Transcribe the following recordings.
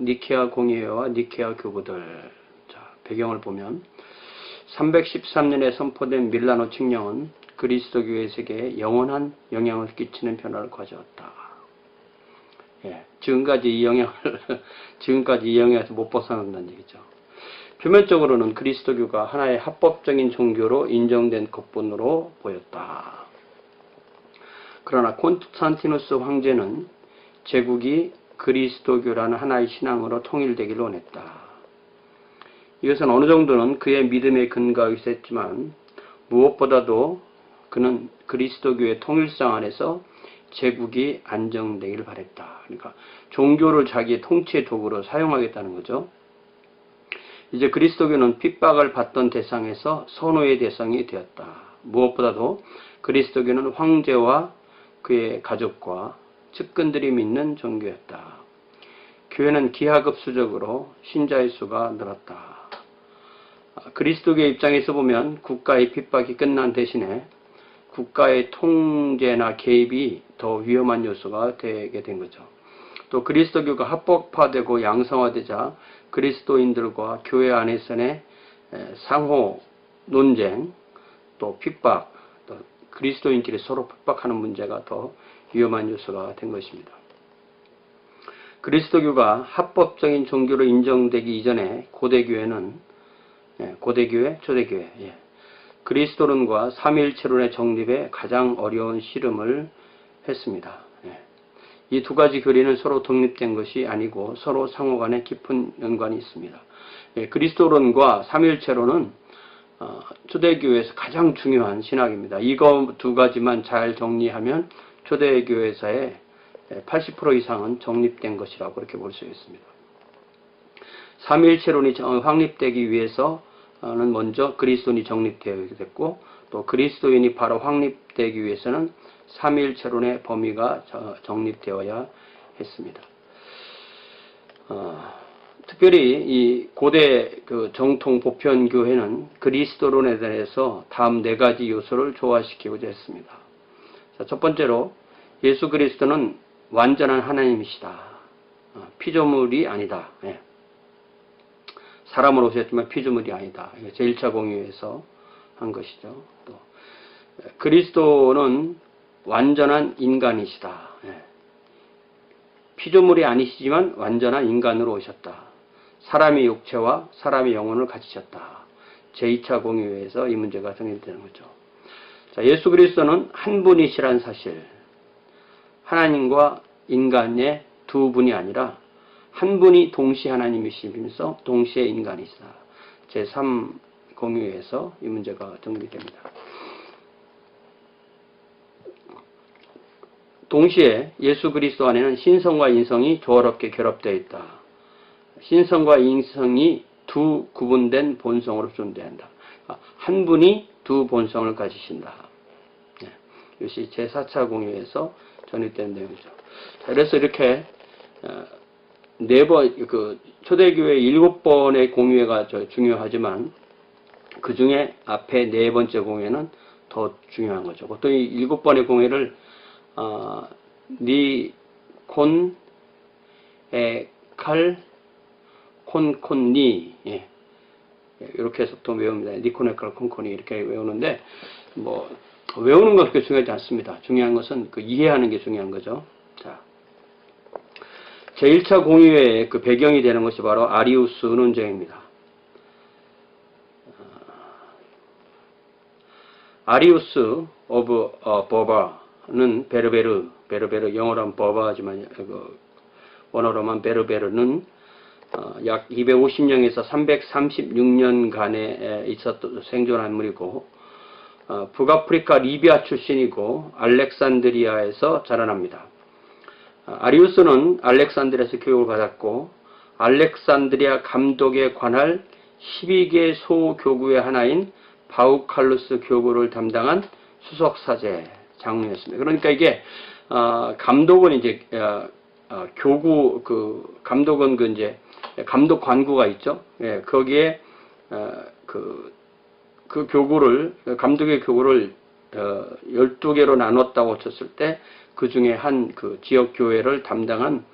니케아 공의회와 니케아 교구들. 자, 배경을 보면 313년에 선포된 밀라노 칙령은 그리스도교회 세계에 영원한 영향을 끼치는 변화를 가져왔다. 예, 지금까지 이 영향에서 못 벗어난다는 얘기죠. 표면적으로는 그리스도교가 하나의 합법적인 종교로 인정된 것뿐으로 보였다. 그러나 콘스탄티누스 황제는 제국이 그리스도교라는 하나의 신앙으로 통일되기를 원했다. 이것은 어느 정도는 그의 믿음에 근거하기도 했지만 무엇보다도 그는 그리스도교의 통일성 안에서 제국이 안정되기를 바랬다. 그러니까 종교를 자기의 통치의 도구로 사용하겠다는 거죠. 이제 그리스도교는 핍박을 받던 대상에서 선호의 대상이 되었다. 무엇보다도 그리스도교는 황제와 그의 가족과 측근들이 믿는 종교였다. 교회는 기하급수적으로 신자의 수가 늘었다. 그리스도교의 입장에서 보면 국가의 핍박이 끝난 대신에 국가의 통제나 개입이 더 위험한 요소가 되게 된 거죠. 또 그리스도교가 합법화되고 양성화되자 그리스도인들과 교회 안에서의 상호 논쟁, 또 핍박, 또 그리스도인끼리 서로 핍박하는 문제가 더 위험한 요소가 된 것입니다. 그리스도교가 합법적인 종교로 인정되기 이전에 고대교회, 초대교회, 그리스도론과 삼위일체론의 정립에 가장 어려운 씨름을 했습니다. 이 두 가지 교리는 서로 독립된 것이 아니고 서로 상호간에 깊은 연관이 있습니다. 그리스도론과 삼위일체론은 초대교회에서 가장 중요한 신학입니다. 이거 두 가지만 잘 정리하면 초대교회에서의 80% 이상은 정립된 것이라고 그렇게 볼 수 있습니다. 삼위일체론이 확립되기 위해서는 먼저 그리스도인이 정립되어야 됐고, 또 그리스도인이 바로 확립되기 위해서는 삼위일체론의 범위가 정립되어야 했습니다. 특별히 이 고대 정통 보편교회는 그리스도론에 대해서 다음 네 가지 요소를 조화시키고자 했습니다. 자, 첫 번째로 예수 그리스도는 완전한 하나님이시다. 피조물이 아니다. 사람으로 오셨지만 피조물이 아니다. 제1차 공의회에서 한 것이죠. 또 그리스도는 완전한 인간이시다. 피조물이 아니시지만 완전한 인간으로 오셨다. 사람의 육체와 사람의 영혼을 가지셨다. 제2차 공의회에서 이 문제가 정리되는 거죠. 자, 예수 그리스도는 한 분이시란 사실, 하나님과 인간의 두 분이 아니라 한 분이 동시에 하나님이시면서 동시에 인간이시다. 제3 공의회에서 이 문제가 정리됩니다. 동시에 예수 그리스도 안에는 신성과 인성이 조화롭게 결합되어 있다. 신성과 인성이 두 구분된 본성으로 존재한다. 한 분이 두 본성을 가지신다. 이것이 제4차 공의회에서 전입된 내용이죠. 그래서 이렇게 초대교회 7번의 공의회가 중요하지만 그 중에 앞에 네 번째 공의회는 더 중요한 거죠. 보통 이 7번의 공의회를 니콘, 에칼, 콘콘니, 이렇게 해서 또 외웁니다. 니콘, 에칼, 콘콘니 이렇게 외우는데 외우는 건 그렇게 중요하지 않습니다. 중요한 것은 이해하는 게 중요한 거죠. 자, 제1차 공의회의 배경이 되는 것이 바로 아리우스 논쟁입니다. 아리우스 오브 버바는 베르베르 영어로 하면 버바지만 원어로만 베르베르는 약 250년에서 336년간에 있었던 생존한 인물이고 북아프리카 리비아 출신이고 알렉산드리아에서 자라납니다. 아리우스는 알렉산드리아에서 교육을 받았고 알렉산드리아 감독에 관할 12개 소교구의 하나인 바우칼루스 교구를 담당한 수석사제 장로였습니다. 그러니까 이게 감독은 이제 교구 감독은 이제 감독 관구가 있죠. 거기에 그 교구를 감독의 교구를 12개로 나눴다고 쳤을 때 그 중에 한 지역 교회를 담당한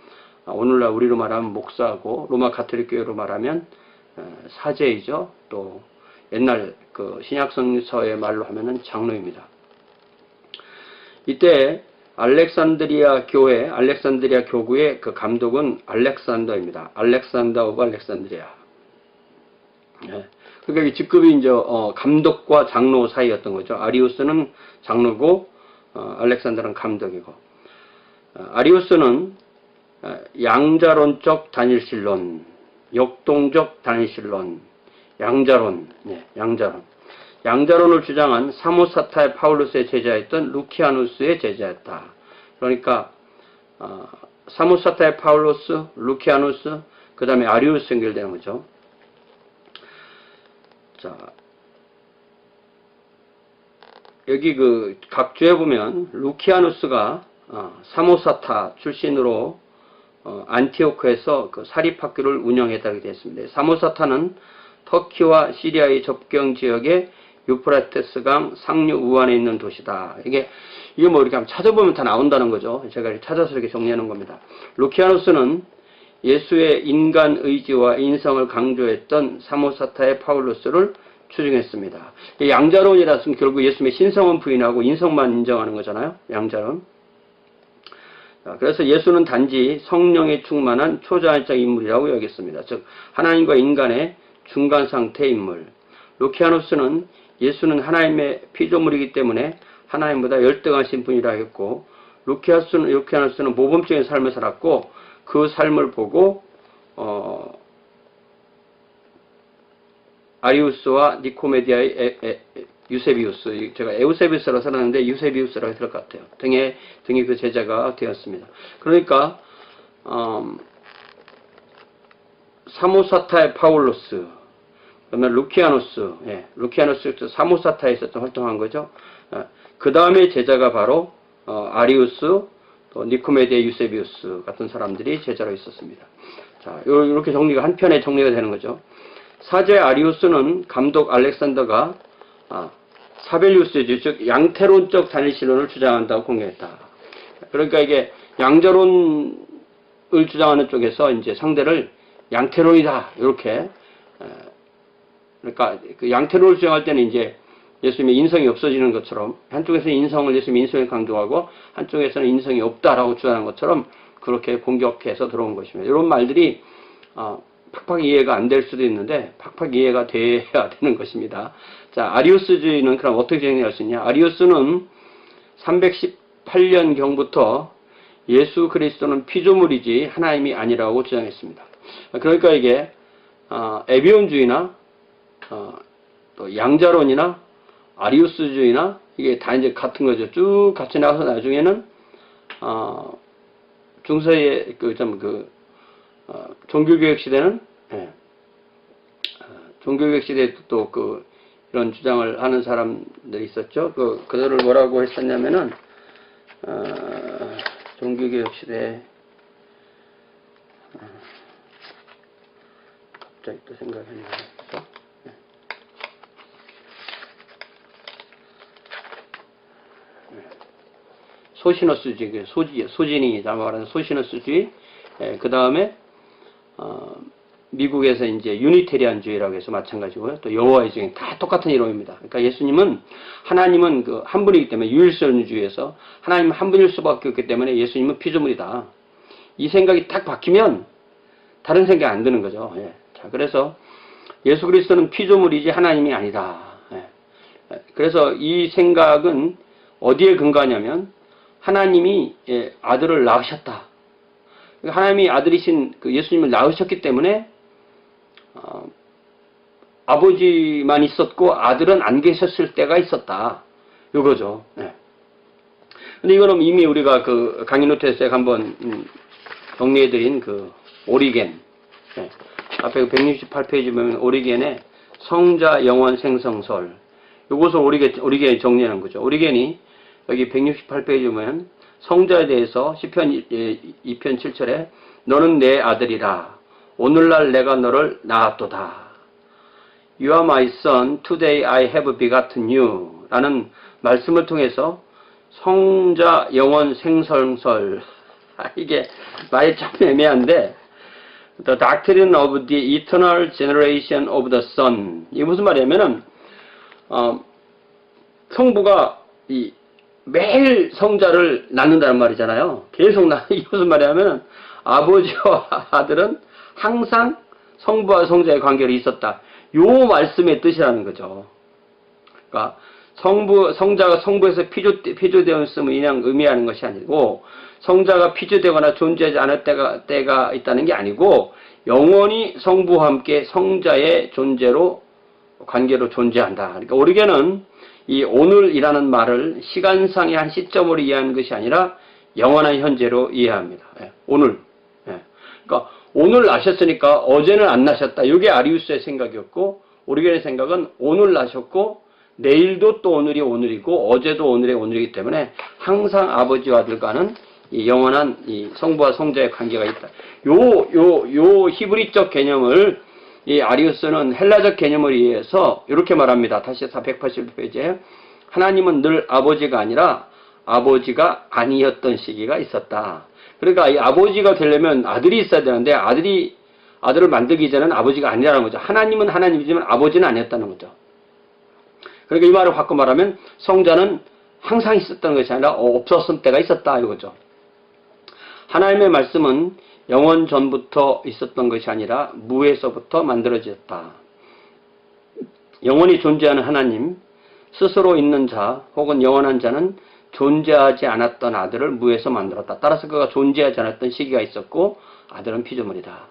오늘날 우리로 말하면 목사고 로마 가톨릭 교회로 말하면 사제이죠. 또 옛날 그 신약성서의 말로 하면은 장로입니다. 이때 알렉산드리아 교구의 그 감독은 알렉산더입니다. 알렉산더 오브 알렉산드리아. 예. 그러니까 이 직급이 이제 감독과 장로 사이였던 거죠. 아리우스는 장로고 알렉산더는 감독이고. 아리우스는 양자론적 단일신론, 역동적 단일신론, 양자론, 양자론을 주장한 사모사타의 파울루스의 제자였던 루키아누스의 제자였다. 그러니까 사모사타의 파울루스, 루키아누스, 그 다음에 아리우스 연결되는 거죠. 자, 여기 그 각주에 보면 루키아누스가 사모사타 출신으로 안티오크에서 그 사립학교를 운영했다고 되어 있습니다. 사모사타는 터키와 시리아의 접경 지역에 유프라테스강 상류 우한에 있는 도시다. 이게 뭐 이렇게 한번 찾아보면 다 나온다는 거죠. 제가 이렇게 찾아서 이렇게 정리하는 겁니다. 루키아누스는 예수의 인간 의지와 인성을 강조했던 사모사타의 파울루스를 추종했습니다. 양자론이라서 결국 예수님의 신성은 부인하고 인성만 인정하는 거잖아요. 양자론. 그래서 예수는 단지 성령에 충만한 초자연적 인물이라고 여겼습니다. 즉 하나님과 인간의 중간 상태의 인물. 루키아누스는 예수는 하나님의 피조물이기 때문에 하나님보다 열등하신 분이라 했고, 루키아누스는 모범적인 삶을 살았고 그 삶을 보고 아리우스와 니코메디아의 유세비우스, 제가 에우세비우스라고 써놨는데 유세비우스라고 했을 것 같아요. 등의 그 제자가 되었습니다. 그러니까 사모사타의 파울로스, 그다음에 루키아누스 사모사타에 있었던 활동한 거죠. 그 다음에 제자가 바로 아리우스, 또 니코메디아 유세비우스 같은 사람들이 제자로 있었습니다. 자, 이렇게 정리가 한 편에 정리가 되는 거죠. 사제 아리우스는 감독 알렉산더가 사벨리우스주의, 즉 양태론적 단일신론을 주장한다고 공개했다. 그러니까 이게 양자론을 주장하는 쪽에서 이제 상대를 양태론이다 이렇게, 그러니까 그 양태론을 주장할 때는 이제 예수님의 인성이 없어지는 것처럼, 한쪽에서는 예수님의 인성을 강조하고 한쪽에서는 인성이 없다라고 주장하는 것처럼 그렇게 공격해서 들어온 것입니다. 이런 말들이 팍팍 이해가 안 될 수도 있는데 팍팍 이해가 돼야 되는 것입니다. 자, 아리우스주의는 그럼 어떻게 정리할 수 있냐? 아리우스는 318년경부터 예수 그리스도는 피조물이지 하나님이 아니라고 주장했습니다. 그러니까 이게 에비온주의나 또 양자론이나 아리우스주의나 이게 다 이제 같은 거죠. 쭉 같이 나가서 나중에는 중세의 종교개혁 시대는, 종교개혁 시대에 또 이런 주장을 하는 사람들이 있었죠. 그들을 뭐라고 했었냐면은, 종교개혁 시대에, 갑자기 또 생각이 안 나서. 소시너스주의, 소진이 말하는 소시너스주의, 그 다음에 미국에서 이제 유니테리안주의라고 해서 마찬가지고요. 또 여호와의 증인, 다 똑같은 이론입니다. 그러니까 하나님은 그 한 분이기 때문에 유일선주의에서 하나님은 한 분일 수밖에 없기 때문에 예수님은 피조물이다. 이 생각이 딱 바뀌면 다른 생각이 안 드는 거죠. 자, 그래서 예수 그리스도는 피조물이지 하나님이 아니다. 그래서 이 생각은 어디에 근거하냐면 하나님이 아들을 낳으셨다. 하나님이 아들이신 그 예수님을 낳으셨기 때문에 아버지만 있었고 아들은 안 계셨을 때가 있었다. 이거죠. 근데 이거는 이미 우리가 그 강의 노트에서 한번 정리해드린 그 오리겐, 앞에 168페이지 보면 오리겐의 성자 영원 생성설, 이것을 오리겐이 정리하는 거죠. 오리겐이 여기 168페이지 보면 성자에 대해서 시편 2편 7절에 너는 내 아들이라 오늘날 내가 너를 낳았도다. You are my son, today I have begotten you 라는 말씀을 통해서 성자 영원 생성설, 이게 말이 참 애매한데, The doctrine of the eternal generation of the Son. 이게 무슨 말이냐면은, 성부가 매일 성자를 낳는다는 말이잖아요. 계속 이게 무슨 말이냐면은, 아버지와 아들은 항상 성부와 성자의 관계로 있었다. 요 말씀의 뜻이라는 거죠. 그러니까 성자가 성부에서 피조되었음을 그냥 의미하는 것이 아니고, 성자가 피조되거나 존재하지 않을 때가 있다는 게 아니고, 영원히 성부와 함께 성자의 존재로, 관계로 존재한다. 그러니까 오르게는 이 오늘이라는 말을 시간상의 한 시점으로 이해하는 것이 아니라 영원한 현재로 이해합니다. 예, 오늘. 예. 그러니까 오늘 나셨으니까 어제는 안 나셨다. 이게 아리우스의 생각이었고, 오르겐의 생각은 오늘 나셨고 내일도 또 오늘이 오늘이고 어제도 오늘의 오늘이기 때문에 항상 아버지와 아들과는 이 영원한 이 성부와 성자의 관계가 있다. 요 히브리적 개념을 이 아리우스는 헬라적 개념을 이해해서 이렇게 말합니다. 다시 180페이지에 하나님은 늘 아버지가 아니라 아버지가 아니었던 시기가 있었다. 그러니까 이 아버지가 되려면 아들이 있어야 되는데 아들을 만들기 전에는 아버지가 아니라는 거죠. 하나님은 하나님이지만 아버지는 아니었다는 거죠. 그러니까 이 말을 바꿔 말하면 성자는 항상 있었던 것이 아니라 없었을 때가 있었다 이거죠. 하나님의 말씀은 영원 전부터 있었던 것이 아니라 무에서부터 만들어졌다. 영원히 존재하는 하나님, 스스로 있는 자 혹은 영원한 자는 존재하지 않았던 아들을 무에서 만들었다. 따라서 그가 존재하지 않았던 시기가 있었고 아들은 피조물이다.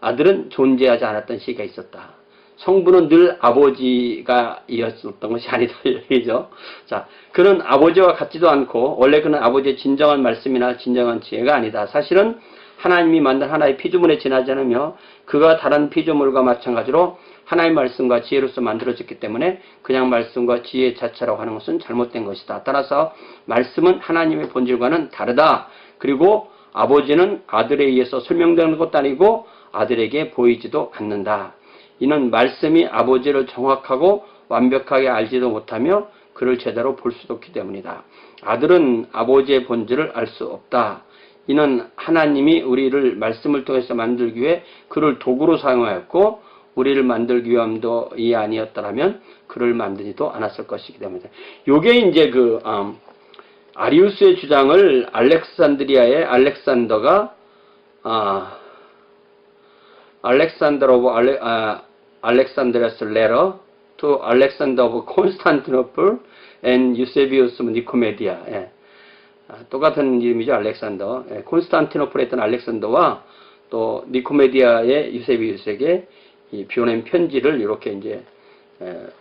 아들은 존재하지 않았던 시기가 있었다. 성부는 늘 아버지가 이었었던 것이 아니다. 얘기죠. 자, 그는 아버지와 같지도 않고 원래 그는 아버지의 진정한 말씀이나 진정한 지혜가 아니다. 사실은 하나님이 만든 하나의 피조물에 지나지 않으며 그가 다른 피조물과 마찬가지로 하나의 말씀과 지혜로서 만들어졌기 때문에 그냥 말씀과 지혜 자체라고 하는 것은 잘못된 것이다. 따라서 말씀은 하나님의 본질과는 다르다. 그리고 아버지는 아들에 의해서 설명되는 것도 아니고 아들에게 보이지도 않는다. 이는 말씀이 아버지를 정확하고 완벽하게 알지도 못하며 그를 제대로 볼 수도 없기 때문이다. 아들은 아버지의 본질을 알 수 없다. 이는 하나님이 우리를 말씀을 통해서 만들기 위해 그를 도구로 사용하였고 우리를 만들기 위함도 이 아니었더라면 그를 만들지도 않았을 것이기 때문이다. 요게 이제 아리우스의 주장을 알렉산드리아의 알렉산더가 Alexander's letter to Alexander of Constantinople and Eusebius of Nicomedia. 예. 똑같은 이름이죠. 알렉산더. 예. 콘스탄티노플에 있던 알렉산더와 또 니코메디아의 유세비우스에게 이 비워낸 편지를 이렇게 이제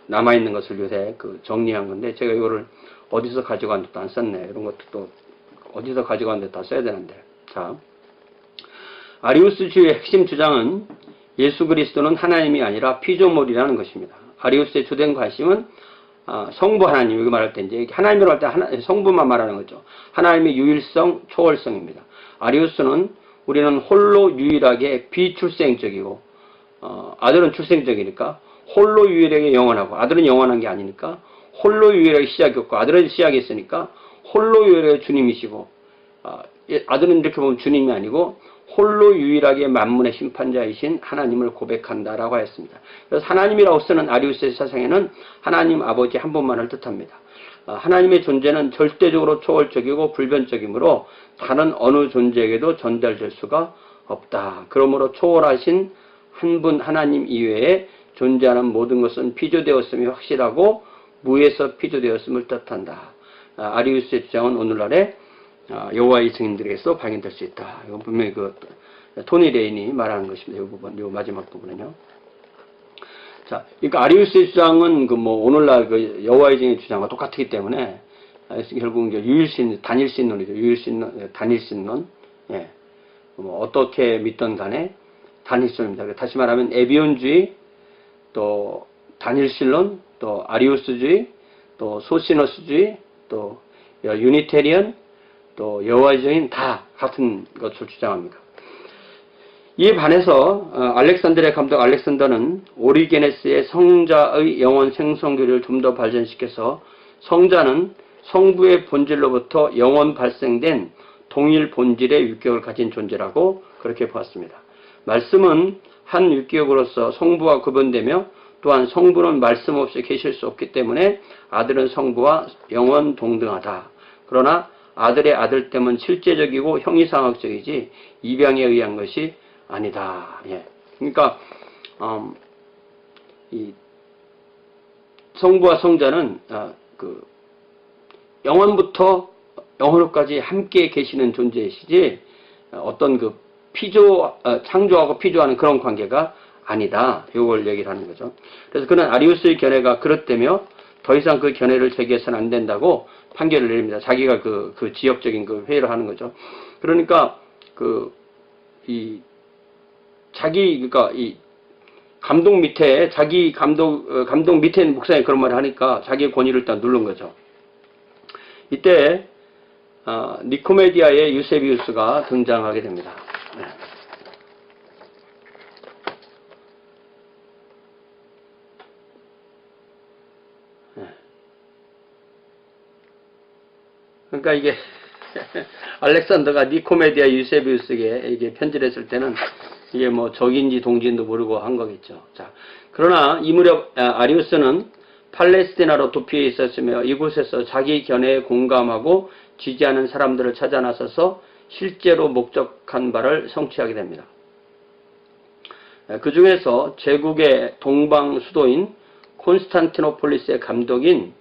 남아있는 것을 요새 정리한 건데 제가 이거를 어디서 가져갔는데도 안 썼네. 이런 것도 또 어디서 가져갔는데 다 써야 되는데. 자, 아리우스주의 핵심 주장은 예수 그리스도는 하나님이 아니라 피조물이라는 것입니다. 아리우스의 주된 관심은 성부 하나님, 여기 말할 때 이제 하나님이라고 할 때 성부만 말하는 거죠. 하나님의 유일성, 초월성입니다. 아리우스는 우리는 홀로 유일하게 비출생적이고 아들은 출생적이니까 홀로 유일하게 영원하고 아들은 영원한 게 아니니까 홀로 유일하게 시작이 없고 아들은 시작이 있으니까 홀로 유일하게 주님이시고 아들은 이렇게 보면 주님이 아니고 홀로 유일하게 만문의 심판자이신 하나님을 고백한다라고 하였습니다. 그래서 하나님이라고 쓰는 아리우스의 사상에는 하나님 아버지 한 분만을 뜻합니다. 하나님의 존재는 절대적으로 초월적이고 불변적이므로 다른 어느 존재에게도 전달될 수가 없다. 그러므로 초월하신 한 분 하나님 이외에 존재하는 모든 것은 피조되었음이 확실하고 무에서 피조되었음을 뜻한다. 아리우스의 주장은 오늘날의 여호와의 증인들에게서 발견될 수 있다. 이건 분명히 토니 레인이 말하는 것입니다. 이 부분, 이 마지막 부분은요. 자, 그러니까 아리우스의 주장은 오늘날 여호와의 증인의 주장과 똑같기 때문에 결국 이제 단일신론이죠. 단일신론. 예. 어떻게 믿던 간에 단일신론입니다. 다시 말하면 에비온주의, 또 단일신론, 또 아리우스주의, 또 소시너스주의, 또 유니테리언, 또 여호와의 증인 다 같은 것을 주장합니다. 이에 반해서 알렉산드리아 감독 알렉산더는 오리게네스의 성자의 영원 생성교리를 좀 더 발전시켜서 성자는 성부의 본질로부터 영원 발생된 동일 본질의 유격을 가진 존재라고 그렇게 보았습니다. 말씀은 한 유격으로서 성부와 구분되며 또한 성부는 말씀 없이 계실 수 없기 때문에 아들은 성부와 영원 동등하다. 그러나 아들의 아들됨은 실제적이고 형이상학적이지 입양에 의한 것이 아니다. 예. 그러니까 이 성부와 성자는 영원부터 영원까지 함께 계시는 존재이시지 어떤 그 창조하고 피조하는 그런 관계가 아니다. 이걸 얘기를 하는 거죠. 그래서 그는 아리우스의 견해가 그렇다며 더 이상 그 견해를 제기해서는 안 된다고 판결을 내립니다. 자기가 그 지역적인 그 회의를 하는 거죠. 그러니까 그러니까 이 감독 밑에 자기 감독 밑에 있는 목사님이 그런 말을 하니까 자기의 권위를 일단 누른 거죠. 이때 니코메디아의 유세비우스가 등장하게 됩니다. 네. 그러니까 이게 알렉산더가 니코메디아 유세비우스에게 이게 편지를 했을 때는 이게 뭐 적인지 동지인도 모르고 한 거겠죠. 자, 그러나 이 무렵 아리우스는 팔레스티나로 도피해 있었으며 이곳에서 자기 견해에 공감하고 지지하는 사람들을 찾아 나서서 실제로 목적한 바를 성취하게 됩니다. 그 중에서 제국의 동방 수도인 콘스탄티노폴리스의 감독인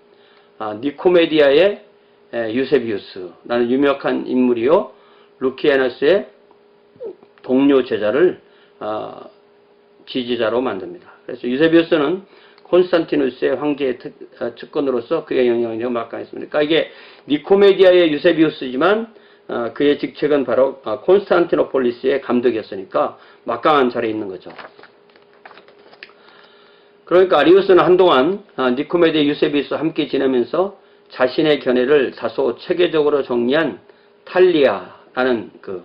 니코메디아의 유세비우스라는 유명한 인물이요, 루키아너스의 동료 제자를 지지자로 만듭니다. 그래서 유세비우스는 콘스탄티누스의 황제의 측근으로서 그의 영향력을 막강했습니다. 그러니까 이게 니코메디아의 유세비우스지만 그의 직책은 바로 콘스탄티노폴리스의 감독이었으니까 막강한 자리에 있는 거죠. 그러니까 아리우스는 한동안 니코메디아 유세비우스와 함께 지내면서 자신의 견해를 다소 체계적으로 정리한 탈리아라는 그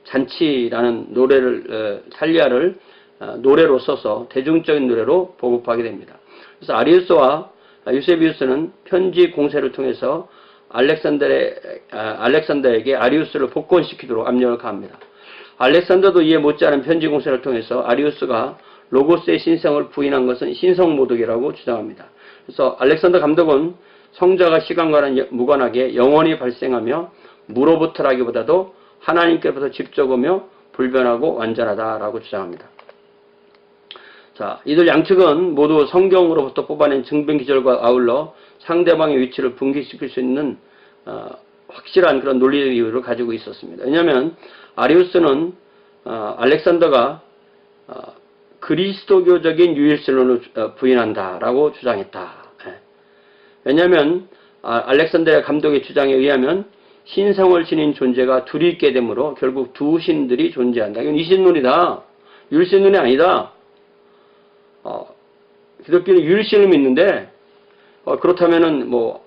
잔치라는 노래를 탈리아를 노래로 써서 대중적인 노래로 보급하게 됩니다. 그래서 아리우스와 유세비우스는 편지 공세를 통해서 알렉산더에게 아리우스를 복권시키도록 압력을 가합니다. 알렉산더도 이에 못지않은 편지 공세를 통해서 아리우스가 로고스의 신성을 부인한 것은 신성모독이라고 주장합니다. 그래서 알렉산더 감독은 성자가 시간과는 무관하게 영원히 발생하며 무로부터라기보다도 하나님께로부터 직접 오며 불변하고 완전하다라고 주장합니다. 자, 이들 양측은 모두 성경으로부터 뽑아낸 증빙기절과 아울러 상대방의 위치를 분기시킬 수 있는 확실한 그런 논리적 이유를 가지고 있었습니다. 왜냐하면 아리우스는 알렉산더가 그리스도교적인 유일신론을 부인한다라고 주장했다. 왜냐하면 알렉산더의 감독의 주장에 의하면 신성을 지닌 존재가 둘이 있게 되므로 결국 두 신들이 존재한다. 이건 이신론이다. 유일신론이 아니다. 기독교는 유일신을 믿는데 그렇다면은 뭐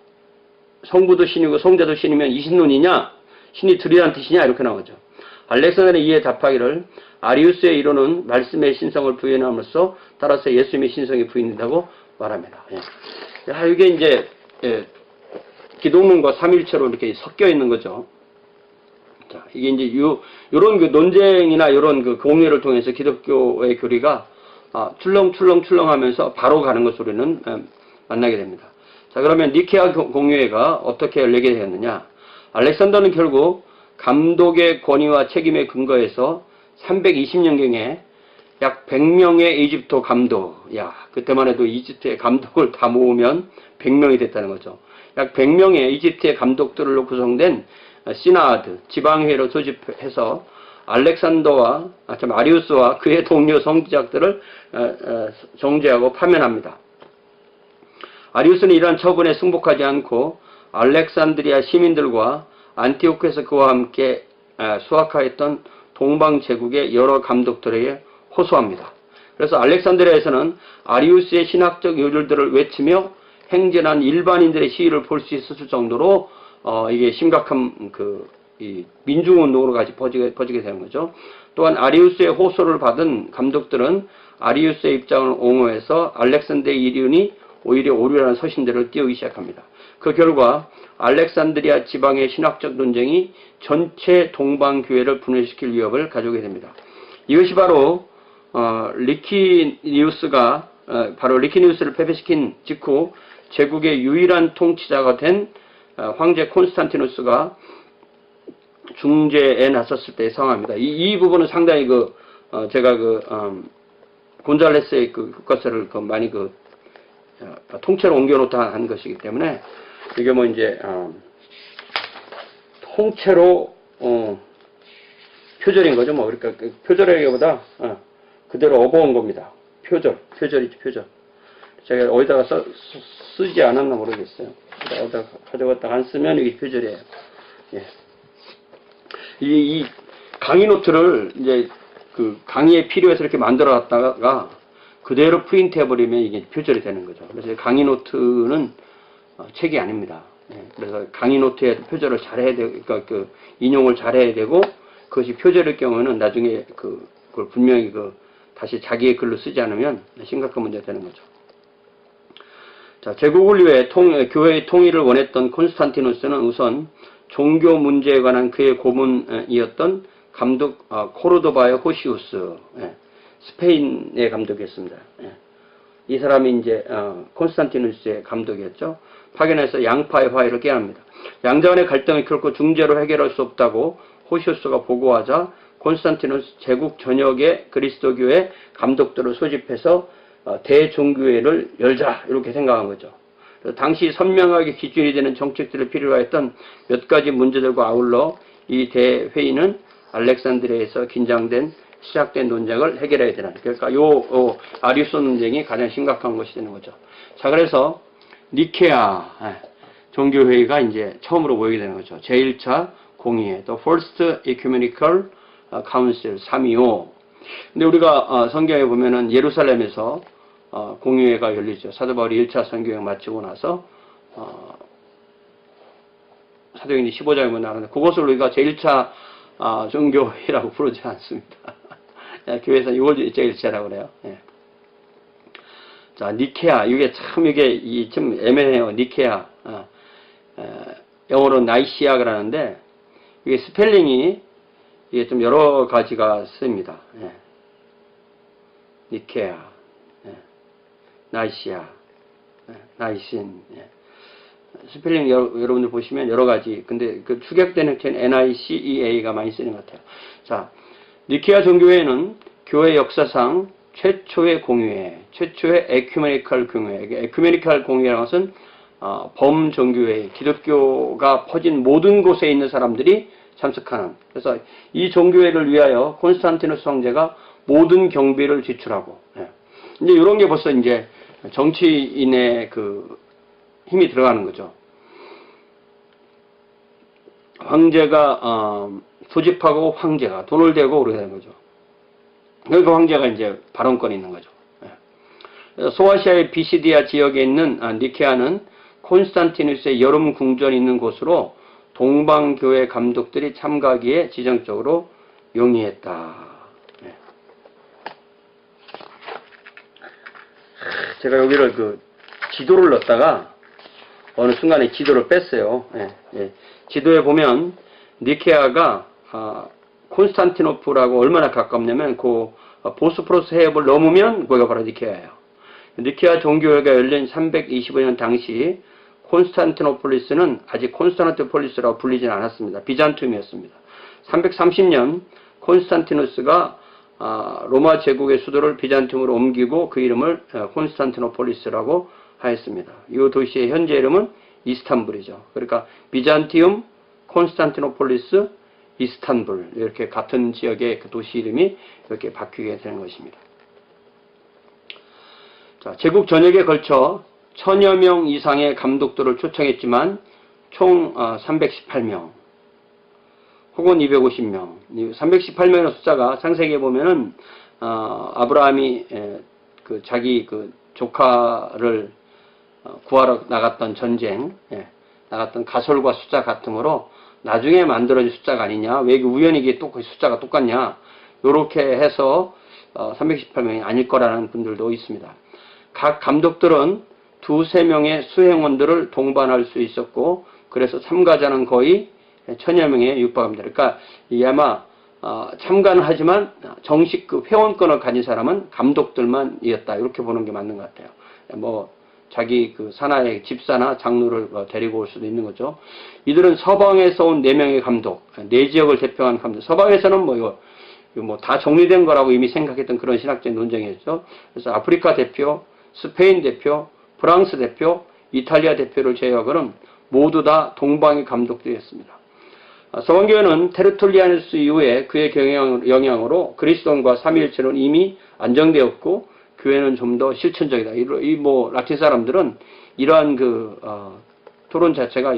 성부도 신이고 성자도 신이면 이신론이냐? 신이 둘이란 뜻이냐? 이렇게 나오죠. 알렉산더는 이에 답하기를 아리우스의 이론은 말씀의 신성을 부인함으로써 따라서 예수님의 신성이 부인된다고 말합니다. 이게 이제 기독론과 삼일체로 이렇게 섞여 있는 거죠. 자, 이게 이제 요런 그 논쟁이나 요런 그 공유를 통해서 기독교의 교리가 출렁출렁하면서 바로 가는 것으로 우리는 만나게 됩니다. 자, 그러면 니케아 공유회가 어떻게 열리게 되었느냐? 알렉산더는 결국 감독의 권위와 책임에 근거해서 320년경에 약 100명의 이집트 감독, 그때만 해도 이집트의 감독을 다 모으면 100명이 됐다는 거죠. 약 100명의 이집트의 감독들로 구성된 시나드, 지방회의로 소집해서 아리우스와 그의 동료 성지학들을 정죄하고 파면합니다. 아리우스는 이러한 처분에 승복하지 않고 알렉산드리아 시민들과 안티오크에서 그와 함께 수학하였던 동방 제국의 여러 감독들에게 호소합니다. 그래서 알렉산드리아에서는 아리우스의 신학적 요절들을 외치며 행진한 일반인들의 시위를 볼 수 있었을 정도로 이게 심각한 이 민중운동으로까지 퍼지게 되는 거죠. 또한 아리우스의 호소를 받은 감독들은 아리우스의 입장을 옹호해서 알렉산더의 이론이 오히려 오류라는 서신들을 띄우기 시작합니다. 그 결과 알렉산드리아 지방의 신학적 논쟁이 전체 동방교회를 분열시킬 위협을 가져오게 됩니다. 이것이 바로 리키니우스를 패배시킨 직후 제국의 유일한 통치자가 된 황제 콘스탄티누스가 중재에 나섰을 때의 상황입니다. 이 부분은 상당히 제가 곤잘레스의 교과서를 많이 통째로 옮겨놓다 한 것이기 때문에 이게 뭐 이제 통째로 표절인 거죠. 뭐 그러니까 표절이기보다 그대로 업어온 겁니다. 표절이죠, 표절. 제가 어디다가 쓰지 않았나 모르겠어요. 어디다가 가져갔다가 안 쓰면 이게 표절이에요. 예. 이 강의 노트를 이제 강의에 필요해서 이렇게 만들어 놨다가 그대로 프린트 해버리면 이게 표절이 되는 거죠. 그래서 강의 노트는 책이 아닙니다. 예. 그래서 강의 노트에 표절을 잘해야 되고, 그러니까 인용을 잘해야 되고, 그것이 표절일 경우에는 나중에 그걸 분명히 다시 자기의 글로 쓰지 않으면 심각한 문제가 되는 거죠. 자, 제국을 위해 교회의 통일을 원했던 콘스탄티누스는 우선 종교 문제에 관한 그의 고문이었던 감독 코르도바의 호시우스, 스페인의 감독이었습니다. 이 사람이 이제 콘스탄티누스의 감독이었죠. 파견해서 양파의 화해를 깨합니다. 양자 간의 갈등을 결코 중재로 해결할 수 없다고 호시우스가 보고하자 콘스탄티누스 제국 전역의 그리스도교회 감독들을 소집해서 대종교회를 열자 이렇게 생각한 거죠. 당시 선명하게 기준이 되는 정책들을 필요로 했던 몇 가지 문제들과 아울러 이 대회의는 알렉산드리아에서 시작된 논쟁을 해결해야 되는, 그러니까 아리우스 논쟁이 가장 심각한 것이 되는 거죠. 자, 그래서 니케아 종교회의가 이제 처음으로 모이게 되는 거죠. 제1차 공의회, The First Ecumenical Council 325. 근데 우리가 성경에 보면은 예루살렘에서 공의회가 열리죠. 사도 바울이 1차 선교여행 마치고 나서 사도행전 15장에 보면 나오는데 그것을 우리가 제1차 종교회의라고 부르지 않습니다. 교회에서 이걸 제1차라고 그래요. 예. 자, 니케아, 이게 좀 애매해요. 니케아. 영어로 나이시아 그러는데 이게 스펠링이 이게 좀 여러 가지가 씁니다. 예. 니케아, 나이시아, 나이신. 스펠링 여러분들 보시면 여러 가지. 근데 축약되는 NICEA가 많이 쓰는 것 같아요. 자, 니케아 종교회는 교회 역사상 최초의 공의회, 최초의 에큐메니컬 공의회. 에큐메니컬 공의회라는 것은 범종교회, 기독교가 퍼진 모든 곳에 있는 사람들이 참석하는. 그래서 이 종교회를 위하여 콘스탄티누스 황제가 모든 경비를 지출하고. 이제 이런 게 벌써 이제 정치인의 힘이 들어가는 거죠. 황제가 소집하고 황제가 돈을 대고 그러게 되는 거죠. 그러니까 황제가 이제 발언권이 있는 거죠. 소아시아의 비시디아 지역에 있는 니케아는 콘스탄티누스의 여름 궁전이 있는 곳으로 동방교회 감독들이 참가하기에 지정적으로 용이했다. 제가 여기를 지도를 넣었다가 어느 순간에 지도를 뺐어요. 지도에 보면 니케아가 콘스탄티노플하고 얼마나 가깝냐면 보스포러스 해협을 넘으면 거기가 바로 니케아예요. 니케아 종교회가 열린 325년 당시 콘스탄티노폴리스는 아직 콘스탄티노폴리스라고 불리진 않았습니다. 비잔툼이었습니다. 330년 콘스탄티누스가 로마 제국의 수도를 비잔툼으로 옮기고 그 이름을 콘스탄티노폴리스라고 하였습니다. 이 도시의 현재 이름은 이스탄불이죠. 그러니까 비잔티움, 콘스탄티노폴리스, 이스탄불, 이렇게 같은 지역의 그 도시 이름이 이렇게 바뀌게 되는 것입니다. 자, 제국 전역에 걸쳐 1000여 명 이상의 감독들을 초청했지만 총 318명 혹은 250명. 318명의 숫자가 창세기에 보면은 아브라함이 자기 조카를 구하러 나갔던 전쟁, 나갔던 가솔과 숫자 같으므로 나중에 만들어진 숫자가 아니냐, 왜 우연히 이게 또 그 숫자가 똑같냐, 요렇게 해서 318명이 아닐 거라는 분들도 있습니다. 각 감독들은 두세 명의 수행원들을 동반할 수 있었고, 그래서 참가자는 거의 1000여 명에 육박합니다. 그러니까 이게 아마 참가는 하지만 정식 그 회원권을 가진 사람은 감독들만이었다. 이렇게 보는 게 맞는 것 같아요. 뭐 자기 그 산하의 집사나 장로를 데리고 올 수도 있는 거죠. 이들은 서방에서 온 4명의 감독, 4지역을 대표한 감독. 서방에서는 뭐 다 정리된 거라고 이미 생각했던 그런 신학적인 논쟁이었죠. 그래서 아프리카 대표, 스페인 대표, 프랑스 대표, 이탈리아 대표를 제외하고는 모두 다 동방의 감독들이었습니다. 서방교회는 테르툴리아누스 이후에 그의 영향으로 그리스도인과 삼위일체는 이미 안정되었고, 교회는 좀 더 실천적이다. 라틴 사람들은 이러한 토론 자체가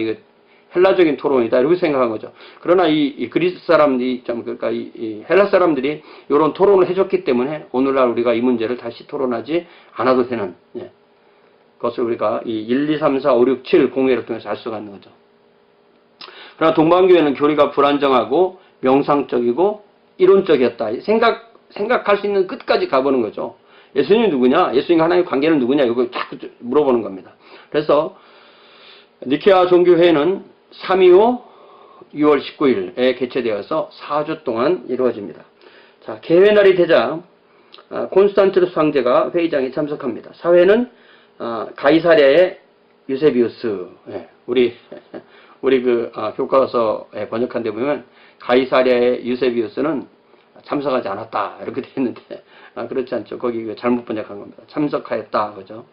헬라적인 토론이다. 이렇게 생각한 거죠. 그러나 이 그리스 사람들이, 그러니까 이 헬라 사람들이 이런 토론을 해줬기 때문에 오늘날 우리가 이 문제를 다시 토론하지 않아도 되는, 그것을 우리가 이 1, 2, 3, 4, 5, 6, 7 공회를 통해서 알 수가 있는 거죠. 그러나 동방교회는 교리가 불안정하고 명상적이고 이론적이었다. 생각할 수 있는 끝까지 가보는 거죠. 예수님이 누구냐? 예수님과 하나님의 관계는 누구냐? 이거 자꾸 물어보는 겁니다. 그래서 니케아 종교회의는 325 6월 19일에 개최되어서 4주 동안 이루어집니다. 자, 개회날이 되자 콘스탄티누스 황제가 회의장에 참석합니다. 사회는 가이사랴의 유세비우스, 우리 교과서에 번역한 데 보면 가이사랴의 유세비우스는 참석하지 않았다 이렇게 되어 있는데 그렇지 않죠. 거기 잘못 번역한 겁니다. 참석하였다, 그죠?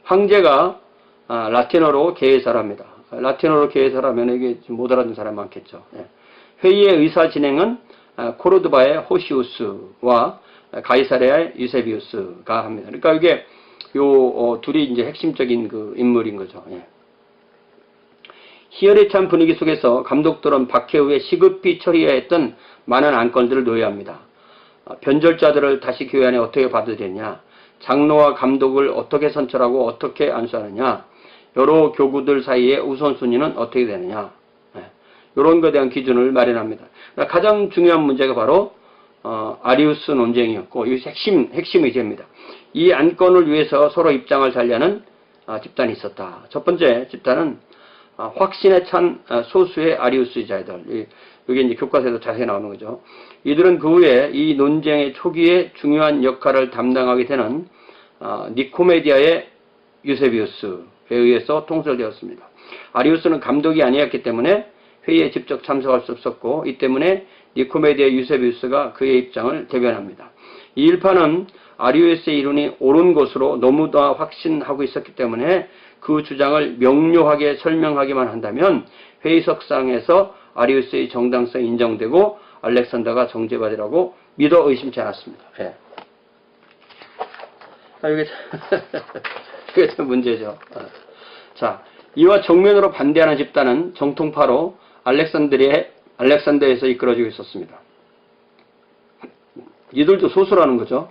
황제가 라틴어로 개회사를 합니다. 라틴어로 개회사를 하면 이게 못 알아듣는 사람 많겠죠. 회의의 의사 진행은 코르도바의 호시우스와 가이사랴의 유세비우스가 합니다. 그러니까 이게 둘이 이제 핵심적인 그 인물인 거죠. 희열에 찬 분위기 속에서 감독들은 박해 후에 시급히 처리해야 했던 많은 안건들을 논의합니다. 변절자들을 다시 교회 안에 어떻게 받아들였냐, 장로와 감독을 어떻게 선출하고 어떻게 안수하느냐, 여러 교구들 사이의 우선순위는 어떻게 되느냐, 이런 것에 대한 기준을 마련합니다. 가장 중요한 문제가 바로 아리우스 논쟁이었고, 이 핵심 의제입니다. 이 안건을 위해서 서로 입장을 달리하는 집단이 있었다. 첫 번째 집단은 확신에 찬 소수의 아리우스주의자들. 이게 이제 교과서에도 자세히 나오는 거죠. 이들은 그 후에 이 논쟁의 초기에 중요한 역할을 담당하게 되는 니코메디아의 유세비우스에 의해서 통솔되었습니다. 아리우스는 감독이 아니었기 때문에 회의에 직접 참석할 수 없었고, 이 때문에 니코메디아 유세비우스가 그의 입장을 대변합니다. 이 일파는 아리우스의 이론이 옳은 것으로 너무나 확신하고 있었기 때문에 그 주장을 명료하게 설명하기만 한다면 회의석상에서 아리우스의 정당성이 인정되고 알렉산더가 정죄받으라고 믿어 의심치 않았습니다. 이게 참 문제죠. 자, 이와 정면으로 반대하는 집단은 정통파로 알렉산더에서 이끌어지고 있었습니다. 이들도 소수라는 거죠.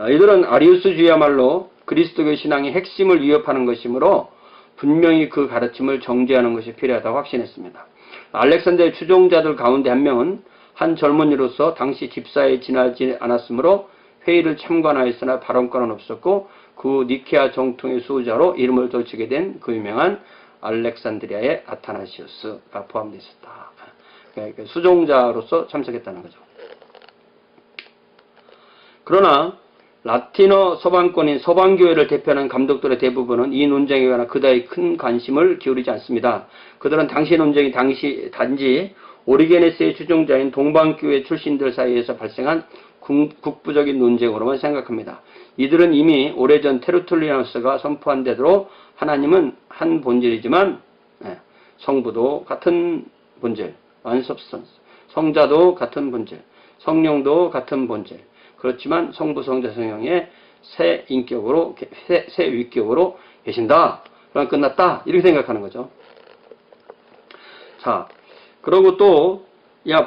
이들은 아리우스주의야말로 그리스도교 신앙의 핵심을 위협하는 것이므로 분명히 그 가르침을 정죄하는 것이 필요하다고 확신했습니다. 알렉산더의 추종자들 가운데 한 명은 한 젊은이로서 당시 집사에 지나지 않았으므로 회의를 참관하였으나 발언권은 없었고, 그 니케아 정통의 수호자로 이름을 걸치게 된 그 유명한 알렉산드리아의 아타나시우스가 포함되어 있었다. 그러니까 수종자로서 참석했다는 거죠. 그러나 라틴어 서방권인 서방교회를 대표하는 감독들의 대부분은 이 논쟁에 관한 그다지 큰 관심을 기울이지 않습니다. 그들은 당시 논쟁이 단지 오리게네스의 추종자인 동방교회 출신들 사이에서 발생한 국부적인 논쟁으로만 생각합니다. 이들은 이미 오래전 테르툴리아누스가 선포한 대로 하나님은 한 본질이지만 성부도 같은 본질, one substance, 성자도 같은 본질, 성령도 같은 본질, 그렇지만 성부, 성자, 성령의 새 인격으로, 새 위격으로 계신다. 그럼 끝났다. 이렇게 생각하는 거죠. 자, 그리고 또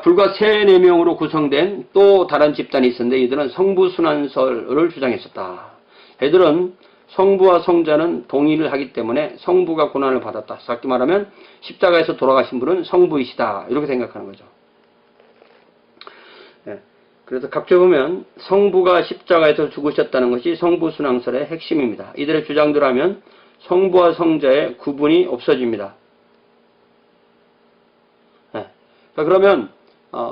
불과 3-4명으로 구성된 또 다른 집단이 있었는데, 이들은 성부순환설을 주장했었다. 애들은 성부와 성자는 동의를 하기 때문에 성부가 고난을 받았다. 쉽게 말하면 십자가에서 돌아가신 분은 성부이시다. 이렇게 생각하는 거죠. 그래서 각주에 보면 성부가 십자가에서 죽으셨다는 것이 성부 순환설의 핵심입니다. 이들의 주장대로 하면 성부와 성자의 구분이 없어집니다. 네. 그러면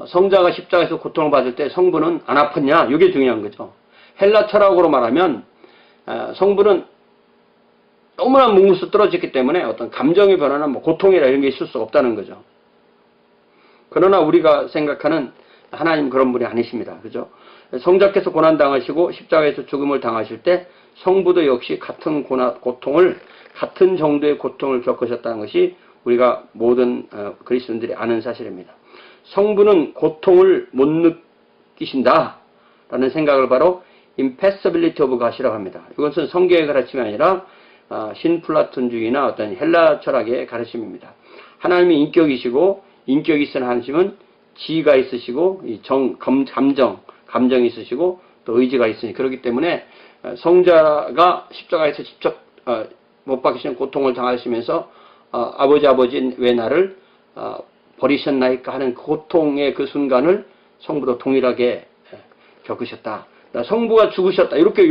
성자가 십자가에서 고통을 받을 때 성부는 안 아팠냐? 이게 중요한 거죠. 헬라 철학으로 말하면 성부는 너무나 뭉무스 떨어졌기 때문에 어떤 감정의 변화나 뭐 고통이라 이런 게 있을 수가 없다는 거죠. 그러나 우리가 생각하는 하나님 그런 분이 아니십니다. 그죠? 성자께서 고난당하시고 십자가에서 죽음을 당하실 때 성부도 역시 같은 고통을, 같은 정도의 고통을 겪으셨다는 것이 우리가 모든 그리스도인들이 아는 사실입니다. 성부는 고통을 못 느끼신다 라는 생각을 바로 impassibility of God이라고 합니다. 이것은 성경의 가르침이 아니라 신플라톤주의나 어떤 헬라 철학의 가르침입니다. 하나님이 인격이시고 인격이 있은 하나님은 지가 있으시고 감정이 있으시고 또 의지가 있으니 그렇기 때문에 성자가 십자가에서 직접 못 박히시는 고통을 당하시면서 아버지 왜 나를 버리셨나이까 하는 고통의 그 순간을 성부도 동일하게 겪으셨다. 성부가 죽으셨다. 이렇게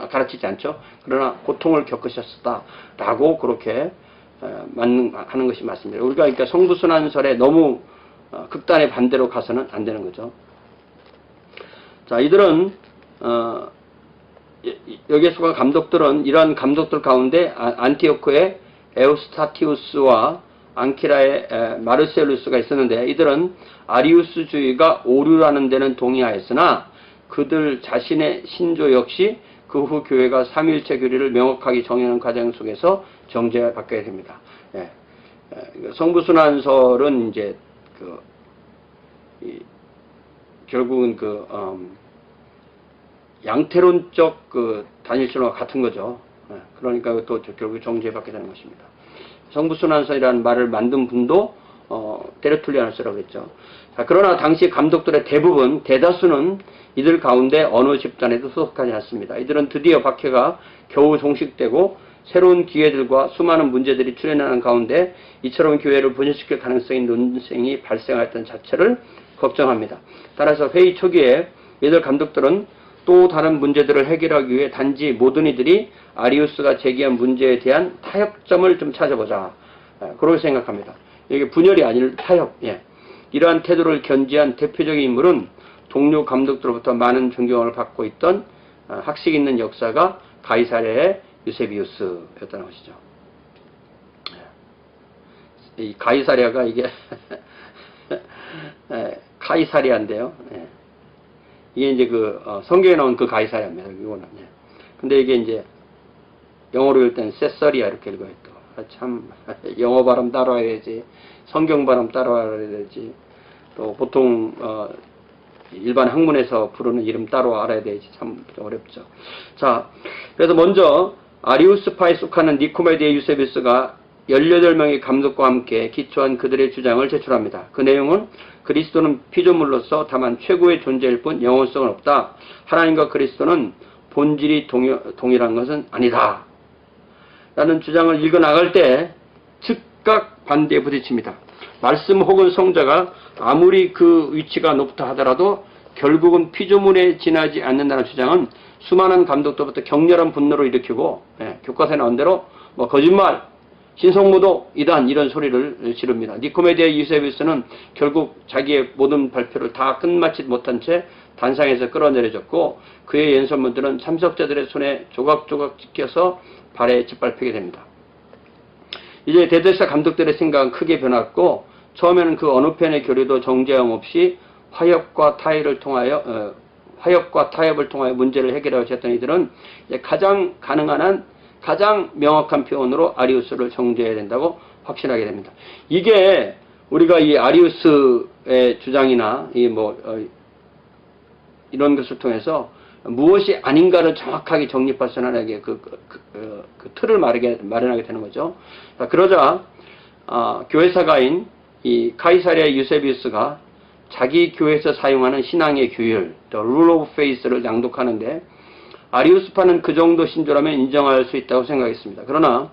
가르치지 않죠. 그러나 고통을 겪으셨다라고 그렇게 하는 것이 맞습니다. 우리가 그러니까 성부순환설에 너무 극단의 반대로 가서는 안 되는 거죠. 자, 이들은 여기에서 감독들은 이러한 감독들 가운데 안티오크의 에우스타티우스와 앙키라의 마르셀루스가 있었는데 이들은 아리우스주의가 오류라는 데는 동의하였으나 그들 자신의 신조 역시 그 후 교회가 삼위일체 교리를 명확하게 정의하는 과정 속에서 정죄받게 됩니다. 성부순환설은 이제 결국은 양태론적 단일신화와 같은 거죠. 그러니까 또 결국 정죄받게 되는 것입니다. 성부순환설이라는 말을 만든 분도 데르툴리아누스라고 했죠. 자, 그러나 당시 감독들의 대다수는 이들 가운데 어느 집단에도 소속하지 않습니다. 이들은 드디어 박해가 겨우 종식되고 새로운 기회들과 수많은 문제들이 출현하는 가운데 이처럼 교회를 분열시킬 가능성이 논쟁이 발생하였던 자체를 걱정합니다. 따라서 회의 초기에 이들 감독들은 또 다른 문제들을 해결하기 위해 단지 모든 이들이 아리우스가 제기한 문제에 대한 타협점을 좀 찾아보자. 그렇게 생각합니다. 이게 분열이 아닌 타협. 이러한 태도를 견지한 대표적인 인물은 동료 감독들로부터 많은 존경을 받고 있던 학식 있는 역사가 가이사랴의 유세비우스였다는 것이죠. 이 가이사랴가 이게 카이사리아인데요. 이게 이제 성경에 나온 그 가이사랴입니다. 이거는. 근데 이게 이제 영어로 읽을 때는 세서리아 이렇게 읽어요. 또. 참 영어 발음 따라와야지, 성경 발음 따라와야지, 또 보통 일반 학문에서 부르는 이름 따로 알아야 되지 참 어렵죠. 자, 그래서 먼저 아리우스파에 속하는 니코메디의 유세비우스가 18명의 감독과 함께 기초한 그들의 주장을 제출합니다. 그 내용은 그리스도는 피조물로서 다만 최고의 존재일 뿐 영원성은 없다. 하나님과 그리스도는 본질이 동일한 것은 아니다. 라는 주장을 읽어나갈 때 즉각 반대에 부딪힙니다. 말씀 혹은 성자가 아무리 그 위치가 높다 하더라도 결국은 피조물에 지나지 않는다는 주장은 수많은 감독들부터 격렬한 분노를 일으키고 교과서에 나온 대로 거짓말, 신성모독, 이단 이런 소리를 지릅니다. 니코메디의 유세비우스는 결국 자기의 모든 발표를 다 끝마치지 못한 채 단상에서 끌어내려졌고 그의 연설문들은 참석자들의 손에 조각조각 찍혀서 발에 짓밟히게 됩니다. 이제 대대사 감독들의 생각은 크게 변했고 처음에는 그 어느 편의 교리도 정죄함 없이 화협과 타협을 통하여 문제를 해결하려고 했던 이들은 가장 가능한 한 가장 명확한 표현으로 아리우스를 정죄해야 된다고 확신하게 됩니다. 이게 우리가 이 아리우스의 주장이나 이런 것을 통해서 무엇이 아닌가를 정확하게 정립할 수 있는 그 틀을 마련하게 되는 거죠. 그러자 교회사가인 이 카이사랴 유세비우스가 자기 교회에서 사용하는 신앙의 규율, The Rule of Faith를 낭독하는데 아리우스파는 그 정도 신조라면 인정할 수 있다고 생각했습니다. 그러나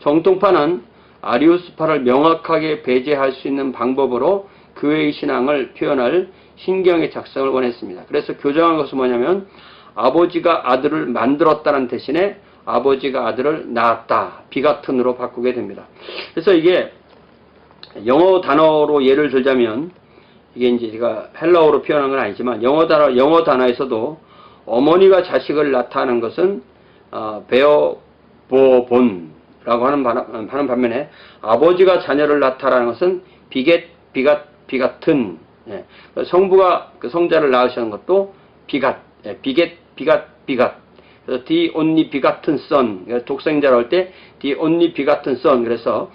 정통파는 아리우스파를 명확하게 배제할 수 있는 방법으로 교회의 신앙을 표현할 신경의 작성을 원했습니다. 그래서 교정한 것은 뭐냐면 아버지가 아들을 만들었다는 대신에 아버지가 아들을 낳았다, 비가튼으로 바꾸게 됩니다. 그래서 이게 영어 단어로 예를 들자면, 이게 이제 제가 헬라어로 표현한 건 아니지만 영어 단어에서도 어머니가 자식을 낳다는 것은 베어본라고 하는 반면에 아버지가 자녀를 낳다라는 것은 비가튼, 예. 성부가 그 성자를 낳으시는 것도 비갓. 그래서 the only begotten son, 독생자로 할 때 the only begotten son. 그래서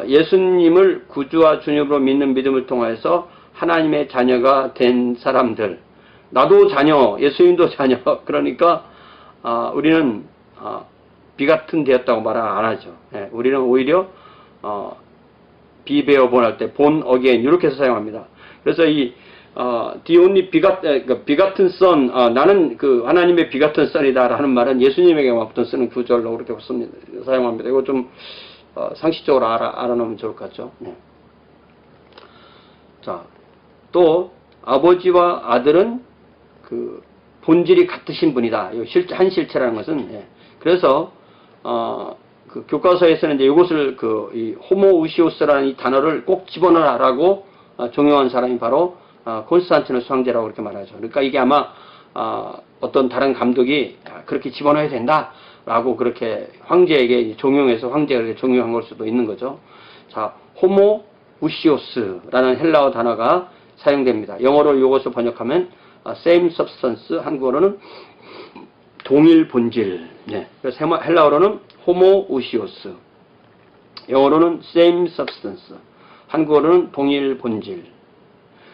예수님을 구주와 주님으로 믿는 믿음을 통해서 하나님의 자녀가 된 사람들, 나도 자녀, 예수님도 자녀. 그러니까 우리는 비같은 되었다고 말 안 하죠. 예, 우리는 오히려 비베어본 할 때 본 어게인 이렇게 해서 사용합니다. 그래서 이 the only begotten son, 나는 그 하나님의 비같은 son이다라는 말은 예수님에게만 보통 쓰는 구절로 그렇게 사용합니다. 이거 좀 상식적으로 알아놓으면 좋을 것 같죠. 네. 자, 또 아버지와 아들은 그 본질이 같으신 분이다. 한 실체라는 것은, 예. 그래서 그 교과서에서는 이제 이것을 이 호모우시오스라는 이 단어를 꼭 집어넣으라고 종용한 사람이 바로 콘스탄티누스 황제라고 그렇게 말하죠. 그러니까 이게 아마 어떤 다른 감독이 그렇게 집어넣어야 된다라고 그렇게 황제에게 종용해서 황제가 그렇게 종용한 걸 수도 있는 거죠. 자, 호모우시오스라는 헬라어 단어가 사용됩니다. 영어로 이것을 번역하면 same substance, 한국어로는 동일 본질. 네. 그래서 헬라어로는 호모우시오스, 영어로는 same substance, 한국어로는 동일 본질.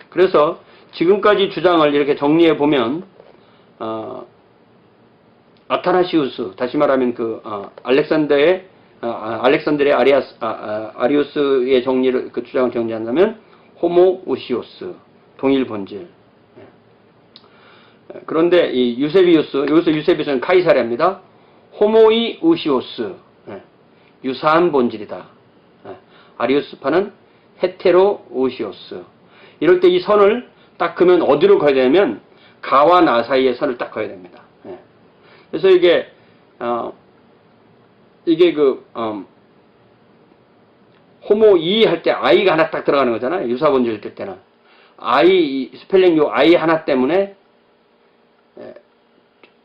그래서 지금까지 주장을 이렇게 정리해 보면 아타나시우스, 다시 말하면 알렉산드레 아리우스의 정리를, 그 주장을 정리한다면 호모우시오스, 동일 본질. 그런데 이 유세비우스, 여기서 유세비우스는 카이사랴입니다. 호모이 우시오스, 유사한 본질이다. 아리우스파는 헤테로 우시오스. 이럴 때 이 선을 딱 그으면 어디로 가야 되냐면 가와 나 사이에 선을 딱 그어야 됩니다. 그래서 이게 호모이 할 때 아이가 하나 딱 들어가는 거잖아요. 유사 본질일 때는 아이, 스펠링 요 아이 하나 때문에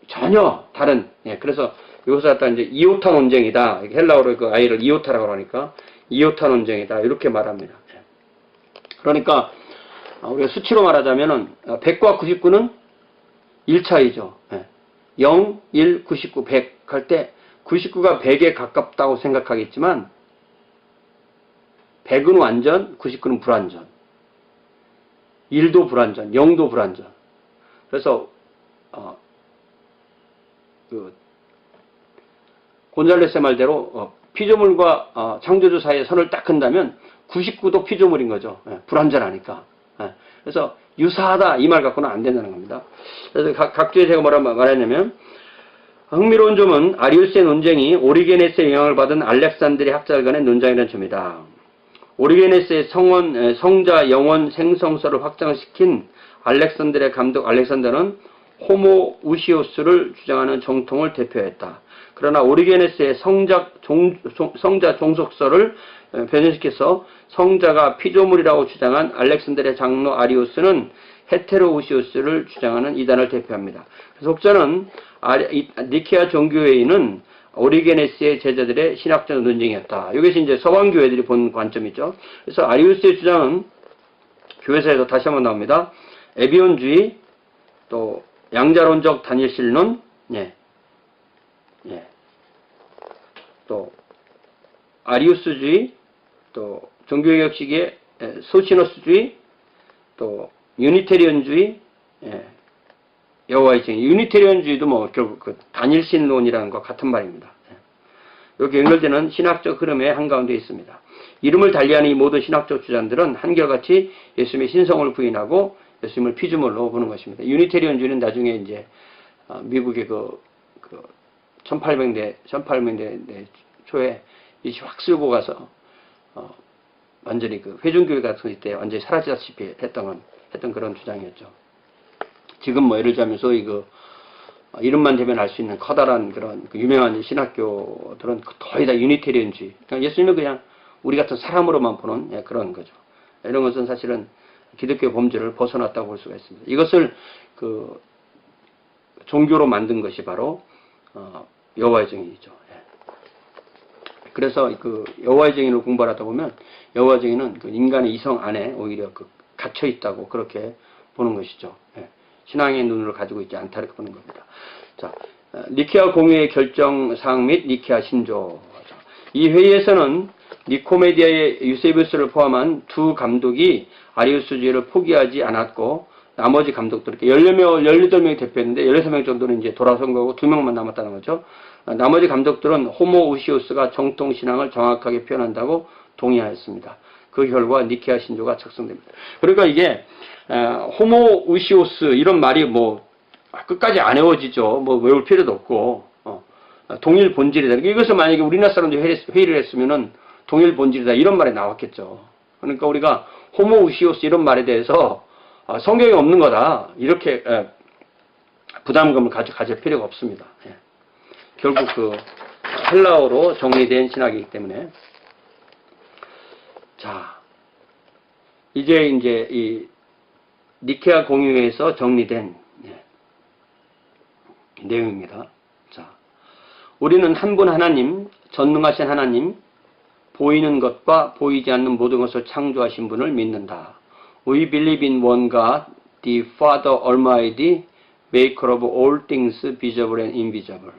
전혀 다른, 그래서 이것을 갖다 이제 이오타 논쟁이다. 헬라어로 그 아이를 이오타라고 하니까 이오타 논쟁이다. 이렇게 말합니다. 그러니까 우리가 수치로 말하자면은 100과 99는 1차이죠. 0, 1, 99, 100 할 때 99가 100에 가깝다고 생각하겠지만 100은 완전, 99는 불완전. 1도 불완전, 0도 불완전. 그래서 곤잘레스의 말대로 피조물과 창조주 사이에 선을 딱 그은다면 99도 피조물인 거죠. 불완전하니까. 그래서 유사하다 이 말 갖고는 안 된다는 겁니다. 그래서 각주에 제가 뭐라 말했냐면, 흥미로운 점은 아리우스의 논쟁이 오리게네스의 영향을 받은 알렉산드리 학자들 간의 논쟁이라는 점이다. 오리게네스의 성자 영원 생성설을 확장시킨 알렉산드리의 감독 알렉산더는 호모우시오스를 주장하는 정통을 대표했다. 그러나 오리게네스의 성자 종속설을 변형시켜서 성자가 피조물이라고 주장한 알렉산드리아 장로 아리우스는 헤테로우시오스를 주장하는 이단을 대표합니다. 그래서 혹자는 니케아 종교회의는 오리게네스의 제자들의 신학적 논쟁이었다. 이것이 이제 서방교회들이 본 관점이죠. 그래서 아리우스의 주장은 교회사에서 다시 한번 나옵니다. 에비온주의, 또 양자론적 단일신론, 또 아리우스주의, 또 종교개혁식의 소시너스주의, 또 유니테리언주의, 여호와의 증인. 유니테리언주의도 뭐 결국 그 단일신론이라는 것 같은 말입니다. 이렇게 연결되는 신학적 흐름의 한가운데 있습니다. 이름을 달리하는 이 모든 신학적 주장들은 한결같이 예수님의 신성을 부인하고 예수님을 피조물로 보는 것입니다. 유니테리언주의는 나중에 이제 미국의 1800년대 초에 이시 확 쓸고 가서 완전히 그 회중교회 같은 때 완전히 사라지다시피 했던 그런 주장이었죠. 지금 뭐 예를 들자면 소위 그 이름만 대면 알 수 있는 커다란 그런 그 유명한 신학교들은 거의 다 유니테리언주의. 그러니까 예수님은 그냥 우리 같은 사람으로만 보는 그런 거죠. 이런 것은 사실은 기독교 범죄를 벗어났다고 볼 수가 있습니다. 이것을 그 종교로 만든 것이 바로 여호와의 증인이죠. 그래서 그 여호와의 증인을 공부하다 보면 여호와의 증인은 그 인간의 이성 안에 오히려 그 갇혀 있다고 그렇게 보는 것이죠. 신앙의 눈을 가지고 있지 않다 이렇게 보는 겁니다. 자, 니케아 공회의 결정 사항 및 니케아 신조. 이 회의에서는 니코메디아의 유세비우스를 포함한 두 감독이 아리우스주의를 포기하지 않았고 나머지 감독들, 18명이 대표했는데 16명 정도는 이제 돌아선 거고 2명만 남았다는 거죠. 나머지 감독들은 호모우시우스가 정통신앙을 정확하게 표현한다고 동의하였습니다. 그 결과 니케아 신조가 작성됩니다. 그러니까 이게 호모우시우스 이런 말이 뭐 끝까지 안 외워지죠. 뭐 외울 필요도 없고 동일 본질이다. 이것을 만약에 우리나라 사람들이 회의를 했으면은 동일 본질이다 이런 말이 나왔겠죠. 그러니까 우리가 호모우시우스 이런 말에 대해서 성경에 없는 거다 이렇게 부담감을 가질 필요가 없습니다. 결국 그 헬라어로 정리된 신학이기 때문에 자 이제 이 니케아 공의회에서 정리된 내용입니다. 자, 우리는 한 분 하나님, 전능하신 하나님, 보이는 것과 보이지 않는 모든 것을 창조하신 분을 믿는다. We believe in one God, the Father Almighty, maker of all things visible and invisible.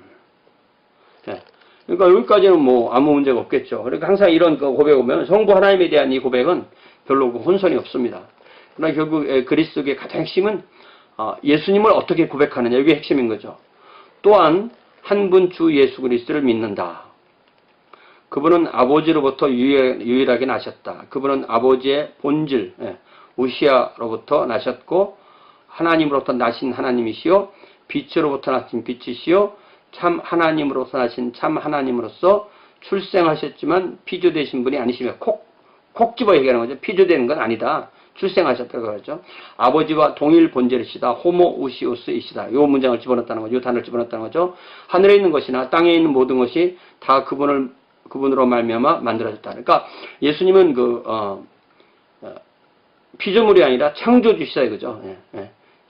그러니까 여기까지는 뭐 아무 문제가 없겠죠. 그러니까 항상 이런 고백을 보면 성부 하나님에 대한 이 고백은 별로 혼선이 없습니다. 그러나 결국 그리스도의 가장 핵심은 예수님을 어떻게 고백하느냐 이게 핵심인 거죠. 또한 한 분 주 예수 그리스도를 믿는다. 그분은 아버지로부터 유일하게 나셨다. 그분은 아버지의 본질 우시아로부터 나셨고 하나님으로부터 나신 하나님이시요 빛으로부터 나신 빛이시요 참 하나님으로서 나신 참 하나님으로서 출생하셨지만 피조되신 분이 아니시며 콕 집어 얘기하는 거죠. 피조되는 건 아니다. 출생하셨다고 그러죠. 아버지와 동일 본질이시다. 호모우시우스이시다. 이 문장을 집어넣었다는 거죠. 이 단어를 집어넣었다는 거죠. 하늘에 있는 것이나 땅에 있는 모든 것이 다 그분으로 말미암아 만들어졌다. 그러니까 예수님은 피조물이 아니라 창조주시다 이거죠.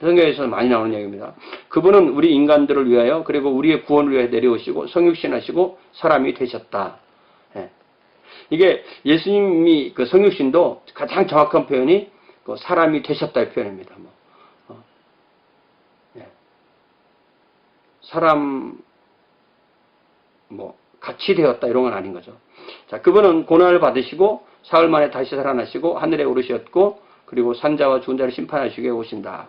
성경에서 많이 나오는 얘기입니다. 그분은 우리 인간들을 위하여 그리고 우리의 구원을 위하여 내려오시고 성육신하시고 사람이 되셨다. 이게 예수님이 그 성육신도 가장 정확한 표현이 그 사람이 되셨다의 표현입니다. 사람 같이 되었다 이런 건 아닌 거죠. 자, 그분은 고난을 받으시고 사흘 만에 다시 살아나시고 하늘에 오르셨고 그리고 산자와 죽은 자를 심판하시게 오신다.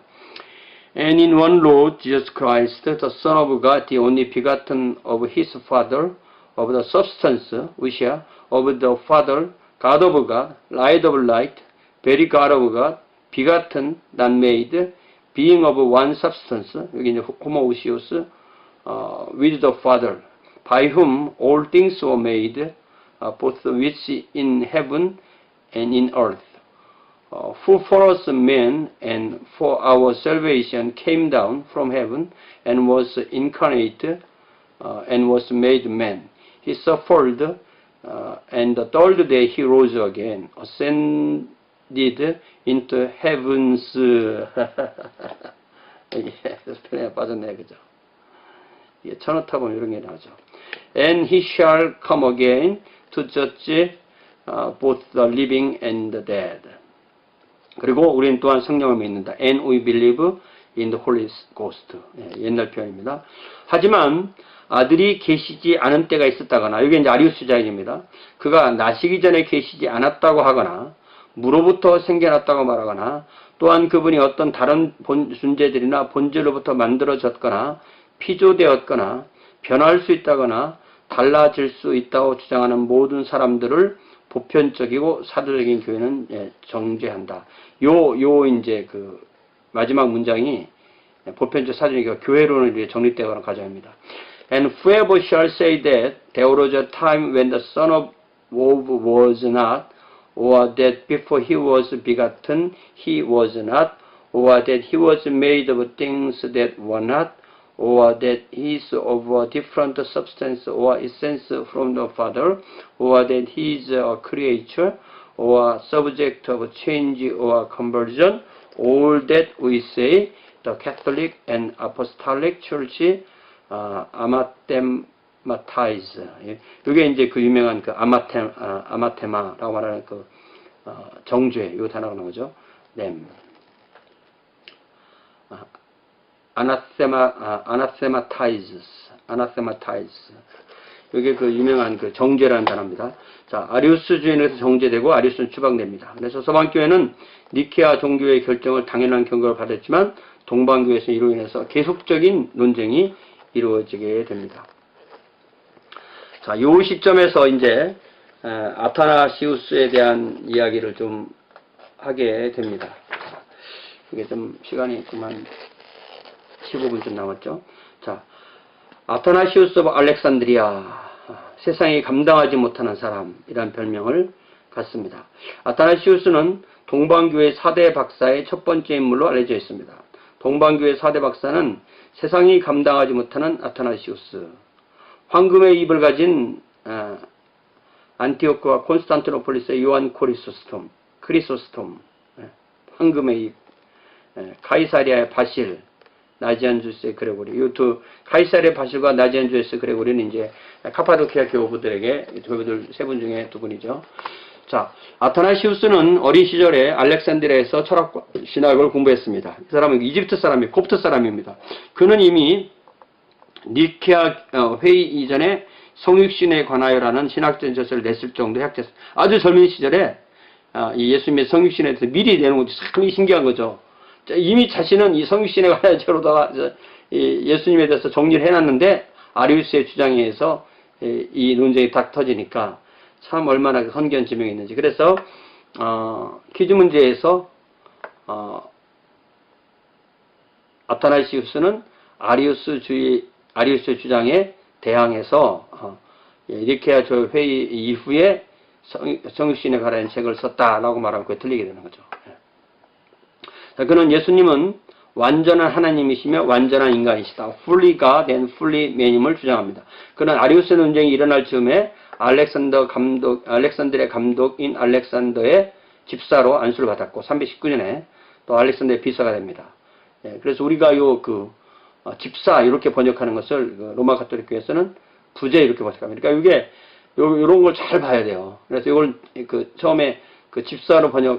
And in one Lord Jesus Christ, the Son of God, the only begotten of His Father, of the substance, which are of the Father, God of God, light of light, very God of God, begotten, not made, being of one substance, 여기 이제 homoousios, with the Father, by whom all things were made, both which in heaven and in earth, who for us men and for our salvation came down from heaven and was incarnate and was made man. He suffered and the third day he rose again, ascended into heavens. 편에 빠졌네, 그죠? 이게 천어타 보면 이런 게 나오죠. And he shall come again to judge both the living and the dead. 그리고 우리는 또한 성령을 믿는다. And we believe in the Holy Ghost. 옛날 표현입니다. 하지만 아들이 계시지 않은 때가 있었다거나, 이게 이제 아리우스주의입니다. 그가 나시기 전에 계시지 않았다고 하거나, 무로부터 생겨났다고 말하거나, 또한 그분이 어떤 다른 존재들이나 본질로부터 만들어졌거나, 피조되었거나, 변할 수 있다거나, 달라질 수 있다고 주장하는 모든 사람들을 보편적이고 사도적인 교회는 정죄한다. 이제 그 마지막 문장이 보편적 사도적인 교회론을 위해 정립되거나 가져옵니다. And whoever shall say that there was a time when the Son of God was not, or that before he was begotten he was not, or that he was made of things that were not, or that he is of a different substance or essence from the Father, or that he is a creature, or subject of change or conversion, all that we say, the Catholic and Apostolic Church anathematize. 이게 이제 그 유명한 그 아마테마라고 말하는 그 정죄, 이 단어가 나오죠. anathematize. 이게 그 유명한 그 정죄라는 단어입니다. 자, 아리우스주의에서 정죄되고 아리우스는 추방됩니다. 그래서 서방교회는 니케아 종교의 결정을 당연한 경고를 받았지만 동방교회에서 이로 인해서 계속적인 논쟁이 이루어지게 됩니다. 자, 이 시점에서 이제 아타나시우스에 대한 이야기를 좀 하게 됩니다. 이게 좀 시간이 한 15분쯤 남았죠. 자, 아타나시우스 오브 알렉산드리아, 세상이 감당하지 못하는 사람이란 별명을 갖습니다. 아타나시우스는 동방교회 4대 박사의 첫 번째 인물로 알려져 있습니다. 동방교회 4대 박사는 세상이 감당하지 못하는 아타나시우스, 황금의 입을 가진 안티오크와 콘스탄티노폴리스의 요한 크리소스톰, 황금의 입, 카이사리아의 바실, 나지안주스의 그레고리. 이 두 카이사리아의 바실과 나지안주스의 그레고리는 이제 카파도키아 교우들에게 교우들 세 분 중에 두 분이죠. 자, 아타나시우스는 어린 시절에 알렉산드리아에서 철학과 신학을 공부했습니다. 이 사람은 이집트 사람이, 콥트 사람입니다. 그는 이미 니케아 회의 이전에 성육신에 관하여라는 신학적인 저서를 냈을 정도의 학자였습니다. 아주 젊은 시절에 이 예수님의 성육신에 대해서 미리 내놓은 것이 참 신기한 거죠. 이미 자신은 이 성육신에 관한 책으로다가 예수님에 대해서 정리를 해놨는데 아리우스의 주장에 의해서 이 논쟁이 딱 터지니까 참 얼마나 선견지명이 있는지. 그래서 퀴즈 문제에서 아타나시우스는 아리우스 주장에 대항해서 니케아 회의 이후에 성육신에 관한 책을 썼다라고 말하면 그게 틀리게 되는 거죠. 자, 그는 예수님은 완전한 하나님이시며 완전한 인간이시다. fully God and fully man임을 주장합니다. 그는 아리우스 논쟁이 일어날 즈음에 알렉산드리아 감독인 알렉산더의 집사로 안수를 받았고 319년에 또 알렉산더의 비서가 됩니다. 그래서 우리가 집사 이렇게 번역하는 것을 로마 가톨릭 교회에서는 부재 이렇게 번역합니다. 그러니까 이게 이런 걸 잘 봐야 돼요. 그래서 이걸 처음에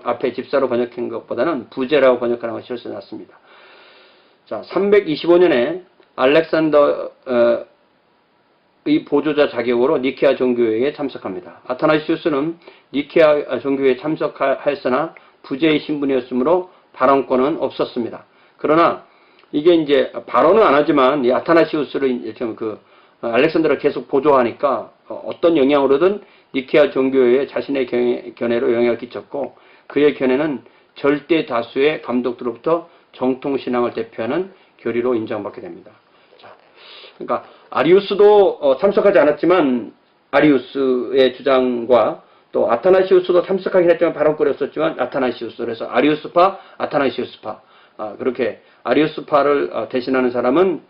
앞에 집사로 번역한 것보다는 부재라고 번역하는 것이 훨씬 낫습니다. 자, 325년에 알렉산더의 보조자 자격으로 니케아 종교회에 참석합니다. 아타나시우스는 니케아 종교회에 참석하였으나 부재의 신분이었으므로 발언권은 없었습니다. 그러나 이게 이제 발언은 안 하지만 이 아타나시우스를 알렉산더를 계속 보조하니까 어떤 영향으로든 니케아 종교회에 자신의 견해로 영향을 끼쳤고 그의 견해는 절대 다수의 감독들로부터 정통신앙을 대표하는 교리로 인정받게 됩니다. 자, 그러니까 아리우스도 참석하지 않았지만 아리우스의 주장과 또 아타나시우스도 참석하긴 했지만 발언권이 없었지만 아타나시우스, 그래서 아리우스파, 아타나시우스파, 그렇게 아리우스파를 대신하는 사람은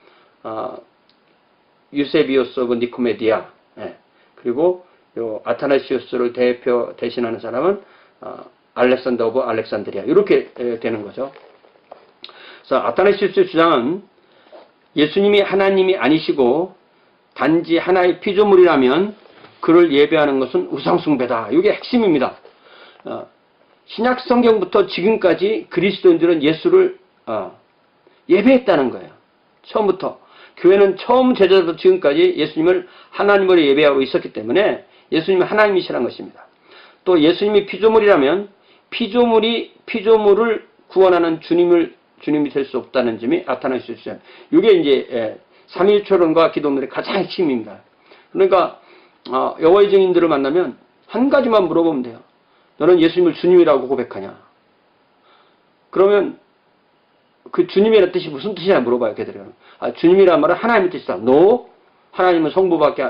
유세비우스 오브 니코메디아, 그리고 요 아타나시우스를 대신하는 사람은 알렉산더 오브 알렉산드리아, 이렇게 되는 거죠. 그래서 아타나시우스의 주장은 예수님이 하나님이 아니시고 단지 하나의 피조물이라면 그를 예배하는 것은 우상숭배다. 이게 핵심입니다. 신약 성경부터 지금까지 그리스도인들은 예수를 예배했다는 거예요. 처음부터. 교회는 처음 제자부터 지금까지 예수님을 하나님으로 예배하고 있었기 때문에 예수님이 하나님이시라는 것입니다. 또 예수님이 피조물이라면 피조물을 구원하는 주님이 될 수 없다는 점이 아타나시우스 주장. 이게 이제 삼위일초론과 기독론의 가장 핵심입니다. 그러니까 여호와의 증인들을 만나면 한 가지만 물어보면 돼요. 너는 예수님을 주님이라고 고백하냐? 그러면 그 주님이라는 뜻이 무슨 뜻이냐 물어봐요, 걔들이. 주님이라는 말은 하나님의 뜻이다. 하나님은 성부밖에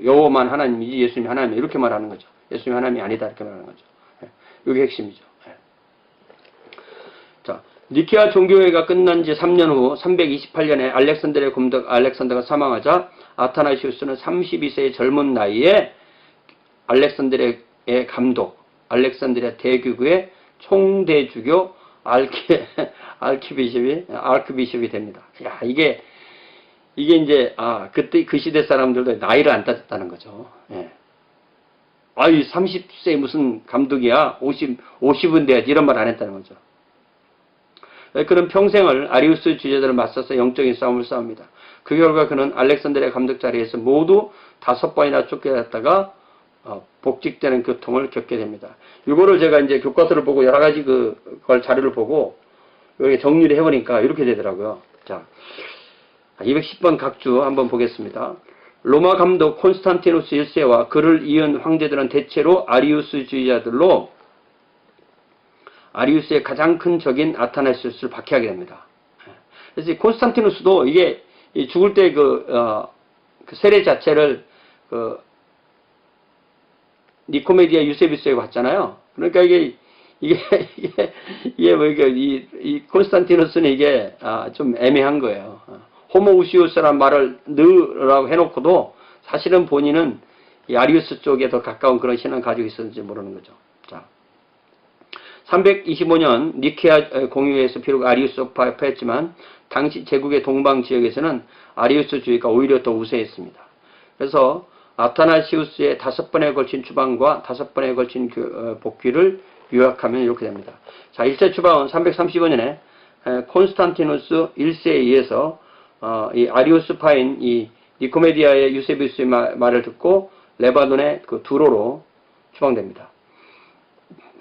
여호와만 하나님이지 예수님이 하나님이 이렇게 말하는 거죠. 예수님이 하나님이 아니다 이렇게 말하는 거죠. 이게 핵심이죠. 자, 니케아 종교회가 끝난 지 3년 후 328년에 알렉산드리아 공덕 알렉산더가 사망하자 아타나시우스는 32세의 젊은 나이에 알렉산드리아의 감독, 알렉산드리아 대교구의 총대주교 아크비숍이 됩니다. 야, 이게 이제 그때 그 시대 사람들도 나이를 안 따졌다는 거죠. 예. 아이 30세 무슨 감독이야? 50은 돼야지 이런 말 안 했다는 거죠. 그는 평생을 아리우스 주제자를 맞서서 영적인 싸움을 싸웁니다. 그 결과 그는 알렉산드리아 감독 자리에서 모두 5번이나 쫓겨났다가 복직되는 고통을 겪게 됩니다. 이거를 제가 이제 교과서를 보고 여러 가지 그걸 자료를 보고 이렇게 정리를 해보니까 이렇게 되더라고요. 자, 210번 각주 한번 보겠습니다. 로마 감독 콘스탄티누스 1세와 그를 이은 황제들은 대체로 아리우스주의자들로 아리우스의 가장 큰 적인 아타나시우스를 박해하게 됩니다. 그래서 콘스탄티누스도 이게 죽을 때 그 세례 자체를 니코메디아 유세비스에 봤잖아요. 그러니까 이게 뭐 이 콘스탄티누스는 이게 좀 애매한 거예요. 호모우시우스란 말을 넣으라고 해놓고도 사실은 본인은 이 아리우스 쪽에 더 가까운 그런 신앙을 가지고 있었는지 모르는 거죠. 자, 325년 니케아 공유회에서 비록 아리우스파에 패했지만 당시 제국의 동방 지역에서는 아리우스주의가 오히려 더 우세했습니다. 그래서 아타나시우스의 5번에 걸친 추방과 5번에 걸친 복귀를 요약하면 이렇게 됩니다. 자, 1세 추방은 335년에 콘스탄티누스 1세에 의해서 이 아리우스파인 이 니코메디아의 유세비우스의 말을 듣고 레바논의 그 두로로 추방됩니다.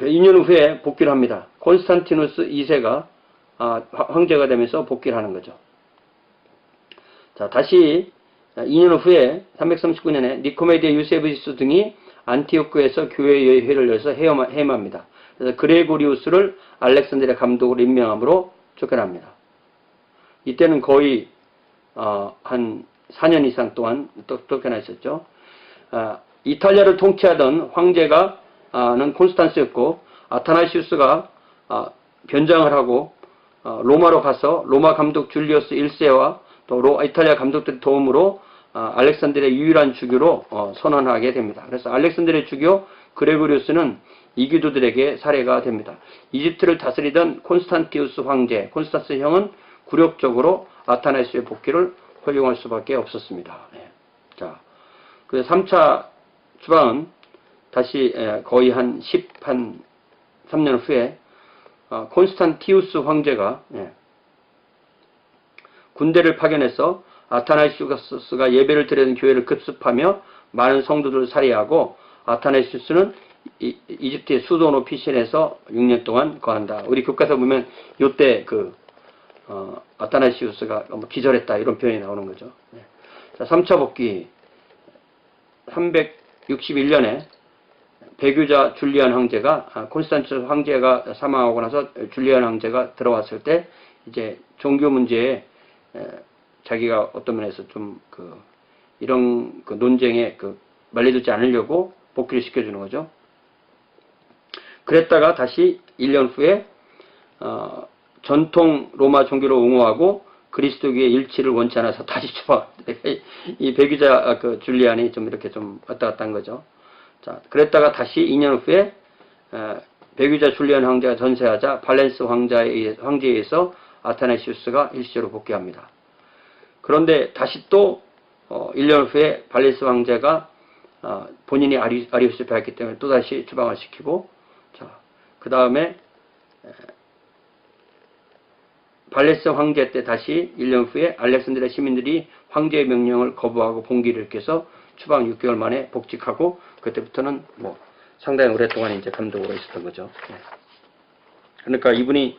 2년 후에 복귀를 합니다. 콘스탄티누스 2세가 황제가 되면서 복귀를 하는 거죠. 자, 다시 2년 후에 339년에 니코메디아 유세비우스 등이 안티오크에서 교회회를 열어서 해임합니다. 그래서 그레고리우스를 알렉산드리아 감독으로 임명함으로 쫓겨납니다. 이때는 거의 한 4년 이상 동안 쫓겨나 있었죠. 이탈리아를 통치하던 황제가는 콘스탄스였고 아타나시우스가 변장을 하고 로마로 가서 로마 감독 줄리어스 1세와 또 이탈리아 감독들의 도움으로 알렉산드리아 유일한 주교로 선언하게 됩니다. 그래서 알렉산드리아 주교 그레고리우스는 이교도들에게 살해가 됩니다. 이집트를 다스리던 콘스탄티우스 황제, 콘스탄스 형은 굴욕적으로 아타나시우스의 복귀를 허용할 수밖에 없었습니다. 네. 자, 그 3차 추방은 다시 거의 한 3년 후에 콘스탄티우스 황제가 군대를 파견해서 아타나시우스가 예배를 드리는 교회를 급습하며 많은 성도들을 살해하고 아타나시우스는 이집트의 수도로 피신해서 6년 동안 거한다. 우리 교과서 보면 이때 아타나시우스가 기절했다 이런 표현이 나오는 거죠. 자, 3차 복귀 361년에 배교자 줄리안 황제가 콘스탄티누스 황제가 사망하고 나서 줄리안 황제가 들어왔을 때 이제 종교 문제에 자기가 어떤 면에서 좀 이런 논쟁에 말려들지 않으려고 복귀를 시켜주는 거죠. 그랬다가 다시 1년 후에 전통 로마 종교를 옹호하고 그리스도교의 일치를 원치 않아서 다시 추방. 이 배교자 줄리안이 좀 이렇게 좀 왔다 갔다 한 거죠. 자, 그랬다가 다시 2년 후에 배교자 줄리안 황제가 전세하자 발렌스 황제에 의해서 아타나시우스가 일시적으로 복귀합니다. 그런데 다시 또 1년 후에 발렌스 황제가 본인이 아리우스를 배웠기 때문에 또다시 추방을 시키고, 자, 그 다음에 발렌스 황제 때 다시 1년 후에 알렉산드리아 시민들이 황제의 명령을 거부하고 봉기를 일으켜서 추방 6개월 만에 복직하고, 그때부터는 뭐 상당히 오랫동안 이제 감독으로 있었던 거죠. 그러니까 이분이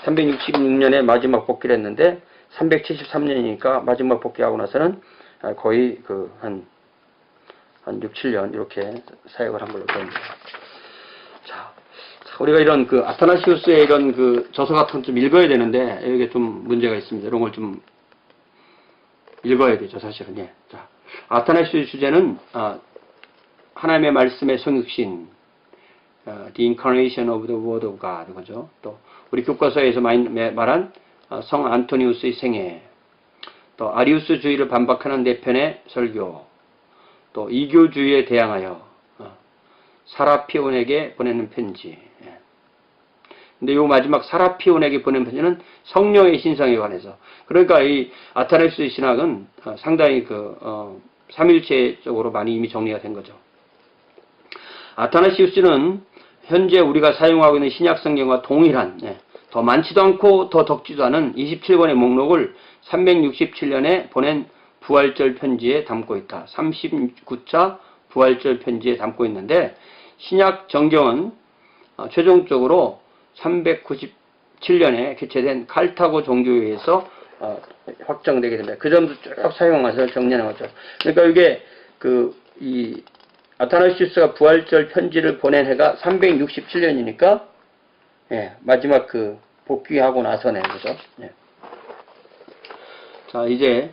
366년에 마지막 복귀를 했는데 373년이니까 마지막 복귀하고 나서는 거의 한 6, 7년 이렇게 사역을 한 걸로 보입니다. 자, 우리가 이런 아타나시우스의 이런 저서 같은 건 좀 읽어야 되는데 여기에 좀 문제가 있습니다. 이런 걸 좀 읽어야 되죠, 사실은. 예. 자, 아타나시우스 주제는 하나님의 말씀의 성육신, the incarnation of the word of God, 그죠? 또 우리 교과서에서 말한 성 안토니우스의 생애, 또 아리우스주의를 반박하는 네 편의 설교, 또 이교주의에 대항하여 사라피온에게 보내는 편지. 근데 요 마지막 사라피온에게 보낸 편지는 성령의 신성에 관해서. 그러니까 이 아타나시우스 신학은 상당히 삼일체적으로 많이 이미 정리가 된 거죠. 아타나시우스는 현재 우리가 사용하고 있는 신약 성경과 동일한, 더 많지도 않고 더 적지도 않은 27권의 목록을 367년에 보낸 부활절 편지에 담고 있다. 39차 부활절 편지에 담고 있는데, 신약 정경은 최종적으로 397년에 개최된 칼타고 종교회에서 확정되게 됩니다. 그 점도 쭉 사용해서 정리하는 거죠. 그러니까 이게 이 아타나시우스가 부활절 편지를 보낸 해가 367년이니까 마지막 복귀하고 나서네, 그죠? 자, 이제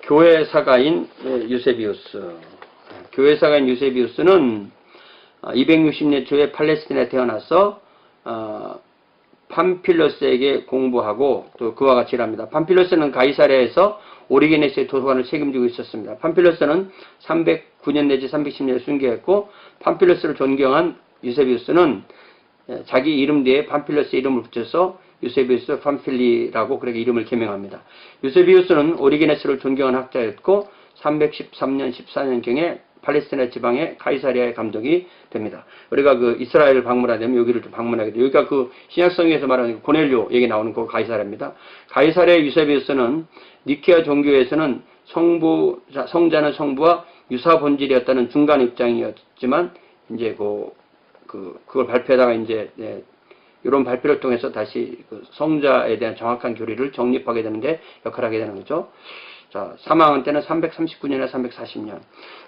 교회사가인 유세비우스. 교회사가인 유세비우스는 260년 초에 팔레스티나에 태어나서 팜필러스에게 공부하고 또 그와 같이 일합니다. 팜필러스는 가이사랴에서 오리게네스의 도서관을 책임지고 있었습니다. 팜필러스는 309년 내지 310년에 순교했고, 팜필러스를 존경한 유세비우스는 자기 이름 뒤에 팜필러스의 이름을 붙여서 유세비우스 팜필리라고 그렇게 이름을 개명합니다. 유세비우스는 오리게네스를 존경한 학자였고 313년 14년경에 팔레스티나 지방의 가이사랴의 감독이 됩니다. 우리가 이스라엘을 방문하게 되면 여기를 좀 방문하게 돼요. 여기가 신약성경에서 말하는 고넬료 얘기 나오는 가이사랴입니다. 가이사랴의 유세비우스는 니케아 종교에서는 성자는 성부와 유사 본질이었다는 중간 입장이었지만, 이제 그걸 발표하다가 이제 이런 발표를 통해서 다시 성자에 대한 정확한 교리를 정립하게 되는데 역할을 하게 되는 거죠. 자, 사망한 때는 339년에 340년.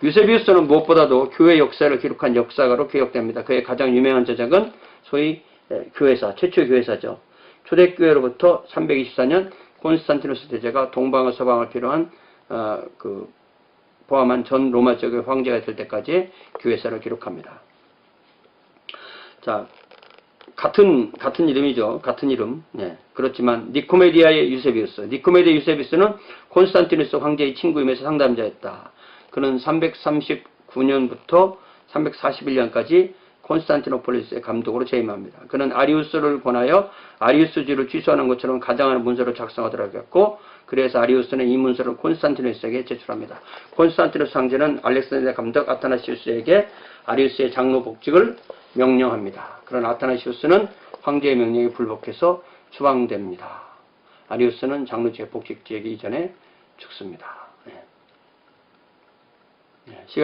유세비우스는 무엇보다도 교회 역사를 기록한 역사가로 기억됩니다. 그의 가장 유명한 저작은 소위 교회사, 최초의 교회사죠. 초대교회로부터 324년 콘스탄티누스 대제가 동방과 서방을 필요한 포함한 전 로마 지역의 황제가 될 때까지 교회사를 기록합니다. 자, 같은 이름이죠. 같은 이름. 그렇지만 니코메디아의 유세비우스. 니코메디아 유세비우스는 콘스탄티누스 황제의 친구이면서 상담자였다. 그는 339년부터 341년까지 콘스탄티노폴리스의 감독으로 재임합니다. 그는 아리우스를 권하여 아리우스주의를 취소하는 것처럼 가장한 문서를 작성하도록 했고, 그래서 아리우스는 이 문서를 콘스탄티누스에게 제출합니다. 콘스탄티누스 황제는 알렉산더 감독 아타나시우스에게 아리우스의 장로 복직을 명령합니다. 그러나 아타나시우스는 황제의 명령에 불복해서 추방됩니다. 아리우스는 장로직에 복직되기 이전에 죽습니다. 시간이